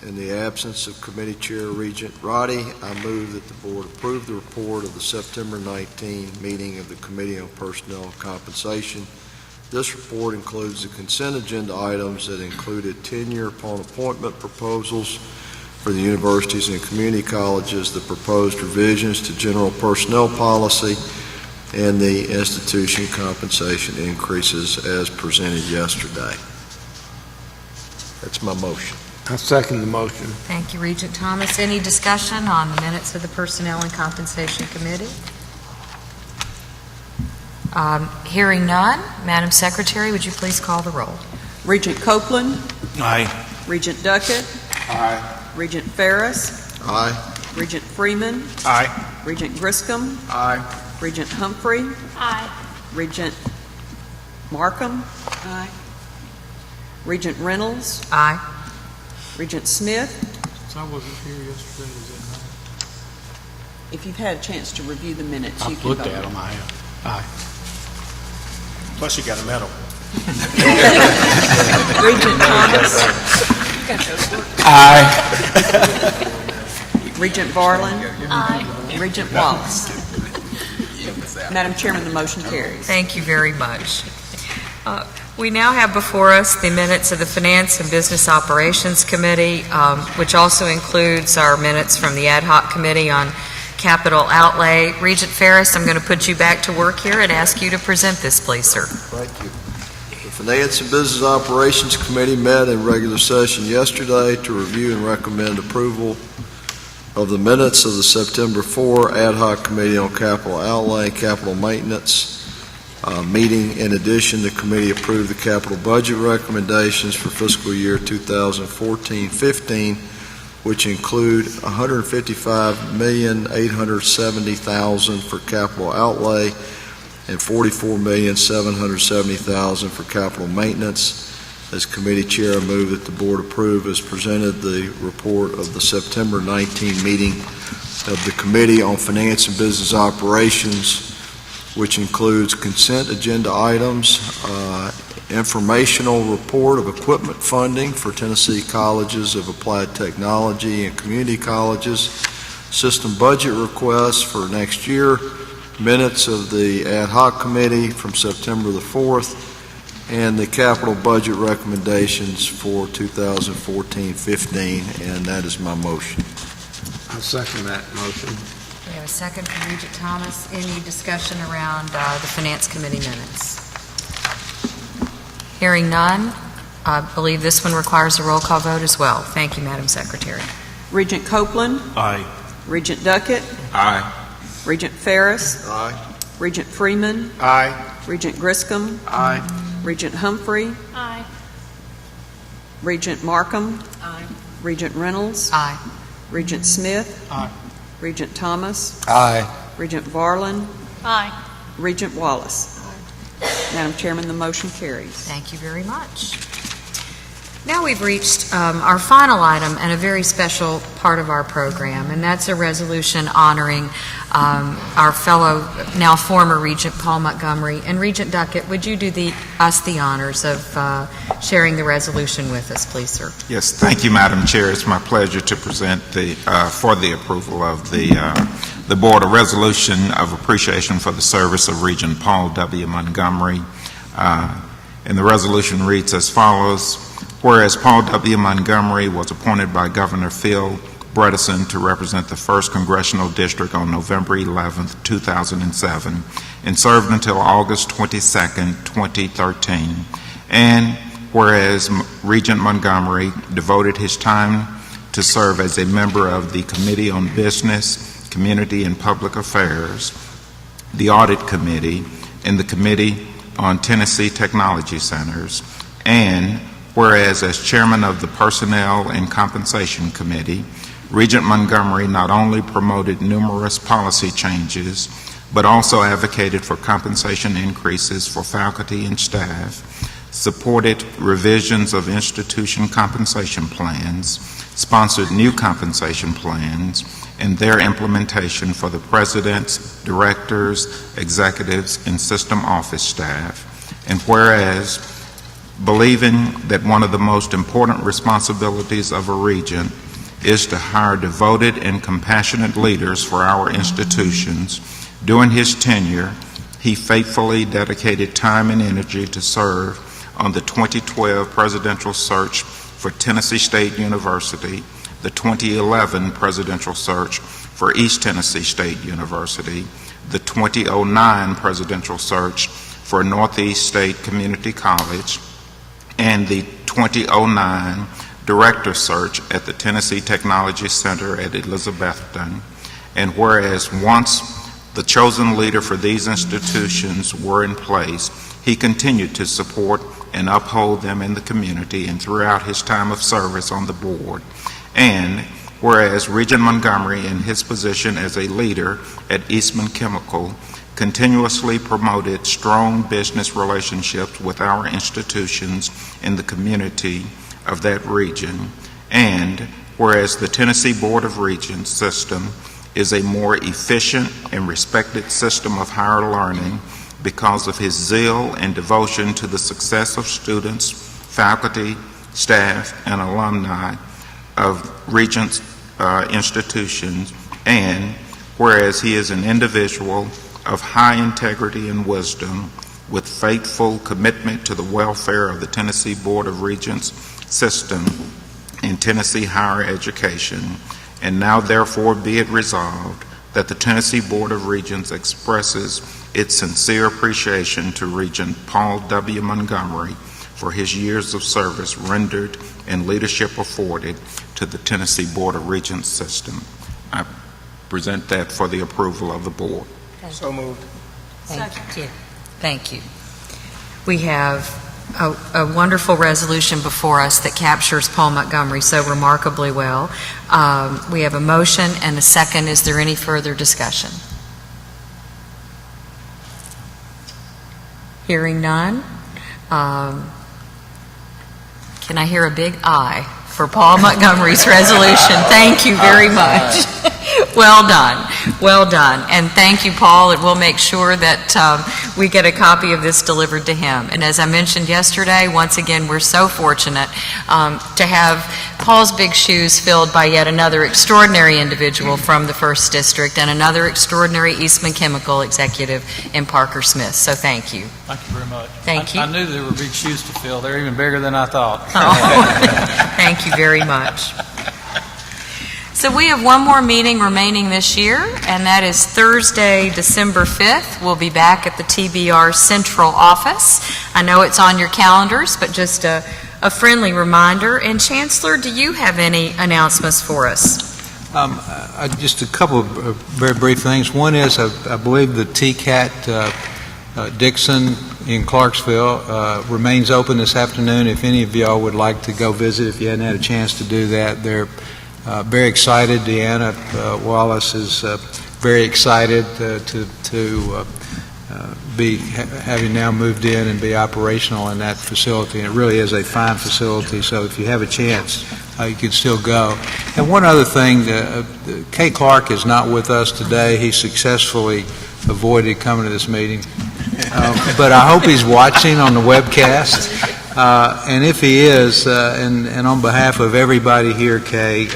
G: In the absence of Committee Chair Regent Roddy, I move that the Board approve the report of the September 19 meeting of the Committee on Personnel and Compensation. This report includes the consent agenda items that included tenure upon appointment proposals for the universities and community colleges, the proposed revisions to general personnel policy, and the institution compensation increases as presented yesterday. That's my motion.
H: I second the motion.
C: Thank you, Regent Thomas. Any discussion on the minutes of the Personnel and Compensation Committee? Hearing none, Madam Secretary, would you please call the roll?
D: Regent Copeland.
K: Aye.
D: Regent Duckett.
K: Aye.
D: Regent Ferris.
G: Aye.
D: Regent Freeman.
K: Aye.
D: Regent Griscom.
K: Aye.
D: Regent Humphrey.
O: Aye.
D: Regent Markham. Aye. Regent Reynolds.
C: Aye.
D: Regent Smith.
P: So I wasn't here yesterday, is that right?
D: If you've had a chance to review the minutes, you
P: I've
D: can
P: looked
D: vote.
P: at them, I have. Aye.
K: Plus you got a medal.
D: Regent Thomas.
H: Aye.
D: Regent Varlin.
O: Aye.
D: Regent Wallace. Madam Chairman, the motion carries.
C: Thank you very much. We now have before us the minutes of the Finance and Business Operations Committee, which also includes our minutes from the Ad Hoc Committee on Capital Outlay. Regent Ferris, I'm going to put you back to work here and ask you to present this, please, sir.
G: Thank you. The Finance and Business Operations Committee met in regular session yesterday to review and recommend approval of the minutes of the September 4 Ad Hoc Committee on Capital Outlay and Capital Maintenance meeting. In addition, the committee approved the capital budget recommendations for fiscal year 2014-15, which include $155,870,000 for capital outlay and $44,770,000 for capital maintenance. As committee chair, I move that the board approve as presented the report of the September 19 meeting of the Committee on Finance and Business Operations, which includes consent agenda items, informational report of equipment funding for Tennessee Colleges of Applied Technology and community colleges, system budget requests for next year, minutes of the Ad Hoc Committee from September the 4th, and the capital budget recommendations for 2014-15, and that is my motion.
H: I second that motion.
C: We have a second from Regent Thomas. Any discussion around the Finance Committee minutes? Hearing none, I believe this one requires a roll call vote as well. Thank you, Madam Secretary.
D: Regent Copeland.
K: Aye.
D: Regent Duckett.
I: Aye.
D: Regent Ferris.
G: Aye.
D: Regent Freeman.
K: Aye.
D: Regent Griscom.
K: Aye.
D: Regent Humphrey.
O: Aye.
D: Regent Markham.
O: Aye.
D: Regent Reynolds.
C: Aye.
D: Regent Smith.
K: Aye.
D: Regent Thomas.
H: Aye.
D: Regent Varlin.
O: Aye.
D: Regent Wallace. Madam Chairman, the motion carries.
C: Thank you very much. Now we've reached our final item and a very special part of our program, and that's a resolution honoring our fellow, now former Regent Paul Montgomery. And Regent Duckett, would you do us the honors of sharing the resolution with us, please, sir?
I: Yes, thank you, Madam Chair. It's my pleasure to present for the approval of the Board a resolution of appreciation for the service of Regent Paul W. Montgomery. And the resolution reads as follows: whereas Paul W. Montgomery was appointed by Governor Phil Bredesen to represent the 1st Congressional District on November 11, 2007, and served until August 22, 2013. And whereas Regent Montgomery devoted his time to serve as a member of the Committee on Business, Community, and Public Affairs, the Audit Committee, and the Committee on Tennessee Technology Centers, and whereas as chairman of the Personnel and Compensation Committee, Regent Montgomery not only promoted numerous policy changes, but also advocated for compensation increases for faculty and staff, supported revisions of institution compensation plans, sponsored new compensation plans, and their implementation for the presidents, directors, executives, and system office staff. And whereas, believing that one of the most important responsibilities of a regent is to hire devoted and compassionate leaders for our institutions, during his tenure, he faithfully dedicated time and energy to serve on the 2012 presidential search for Tennessee State University, the 2011 presidential search for East Tennessee State University, the 2009 presidential search for Northeast State Community College, and the 2009 director search at the Tennessee Technology Center at Elizabethton. And whereas once the chosen leader for these institutions were in place, he continued to support and uphold them in the community and throughout his time of service on the board. And whereas Regent Montgomery, in his position as a leader at Eastman Chemical, continuously promoted strong business relationships with our institutions in the community of that region. And whereas the Tennessee Board of Regents system is a more efficient and respected system of higher learning because of his zeal and devotion to the success of students, faculty, staff, and alumni of Regents institutions, and whereas he is an individual of high integrity and wisdom with faithful commitment to the welfare of the Tennessee Board of Regents system and Tennessee higher education, and now therefore be it resolved that the Tennessee Board of Regents expresses its sincere appreciation to Regent Paul W. Montgomery for his years of service rendered and leadership afforded to the Tennessee Board of Regents system. I present that for the approval of the board.
K: So moved.
C: Thank you. Thank you. We have a wonderful resolution before us that captures Paul Montgomery so remarkably well. We have a motion and a second. Is there any further discussion? Hearing none. Can I hear a big aye for Paul Montgomery's resolution? Thank you very much. Well done. Well done. And thank you, Paul. And we'll make sure that we get a copy of this delivered to him. And as I mentioned yesterday, once again, we're so fortunate to have Paul's big shoes filled by yet another extraordinary individual from the 1st District and another extraordinary Eastman Chemical executive in Parker Smith. So thank you.
A: Thank you very much.
C: Thank you.
A: I knew there were big shoes to fill. They're even bigger than I thought.
C: Oh, thank you very much. So we have one more meeting remaining this year, and that is Thursday, December 5th. We'll be back at the TBR Central office. I know it's on your calendars, but just a friendly reminder. And Chancellor, do you have any announcements for us?
F: Just a couple of very brief things. One is I believe the TCAT Dixon in Clarksville remains open this afternoon. If any of y'all would like to go visit, if you hadn't had a chance to do that, they're very excited. Deanna Wallace is very excited to be having now moved in and be operational in that facility. And it really is a fine facility, so if you have a chance, you can still go. And one other thing, Kay Clark is not with us today. He successfully avoided coming to this meeting. But I hope he's watching on the webcast. And if he is, and on behalf of everybody here, Kay,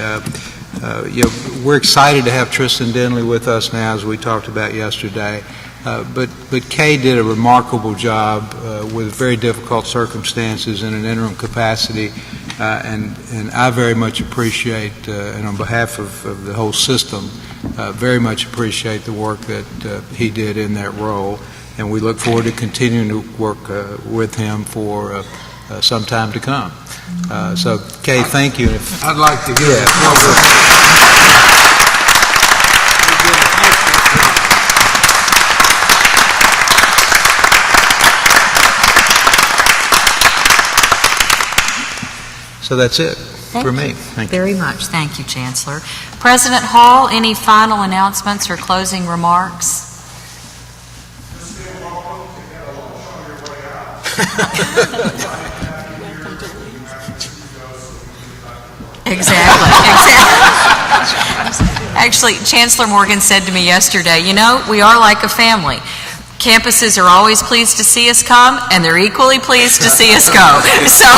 F: we're excited to have Tristan Denley with us now, as we talked about yesterday. But Kay did a remarkable job with very difficult circumstances in an interim capacity, and I very much appreciate, and on behalf of the whole system, very much appreciate the work that he did in that role. And we look forward to continuing to work with him for some time to come. So, Kay, thank you.
H: I'd like to hear that.
F: So that's it. for me. Thank you.
C: Very much. Thank you, Chancellor. President Hall, any final announcements or closing remarks? Exactly. Actually, Chancellor Morgan said to me yesterday, you know, we are like a family. Campuses are always pleased to see us come, and they're equally pleased to see us go. So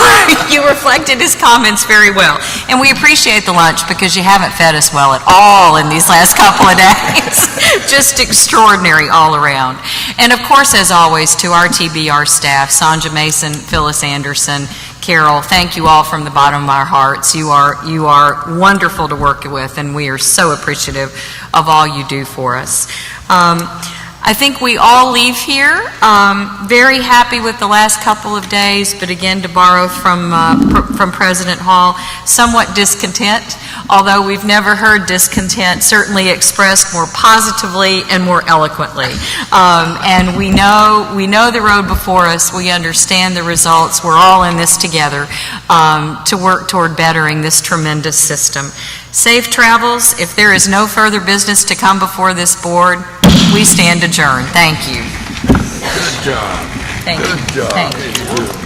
C: you reflected his comments very well. And we appreciate the lunch because you haven't fed us well at all in these last couple of days. Just extraordinary all around. And of course, as always, to our TBR staff, Sanja Mason, Phyllis Anderson, Carol, thank you all from the bottom of our hearts. You are wonderful to work with, and we are so appreciative of all you do for us. I think we all leave here very happy with the last couple of days, but again, to borrow from President Hall, somewhat discontent, although we've never heard discontent certainly expressed more positively and more eloquently. And we know the road before us. We understand the results. We're all in this together to work toward bettering this tremendous system. Safe travels. If there is no further business to come before this board, we stand adjourned. Thank you.
H: Good job.
C: Thank you.
H: Good job.
C: Thank you.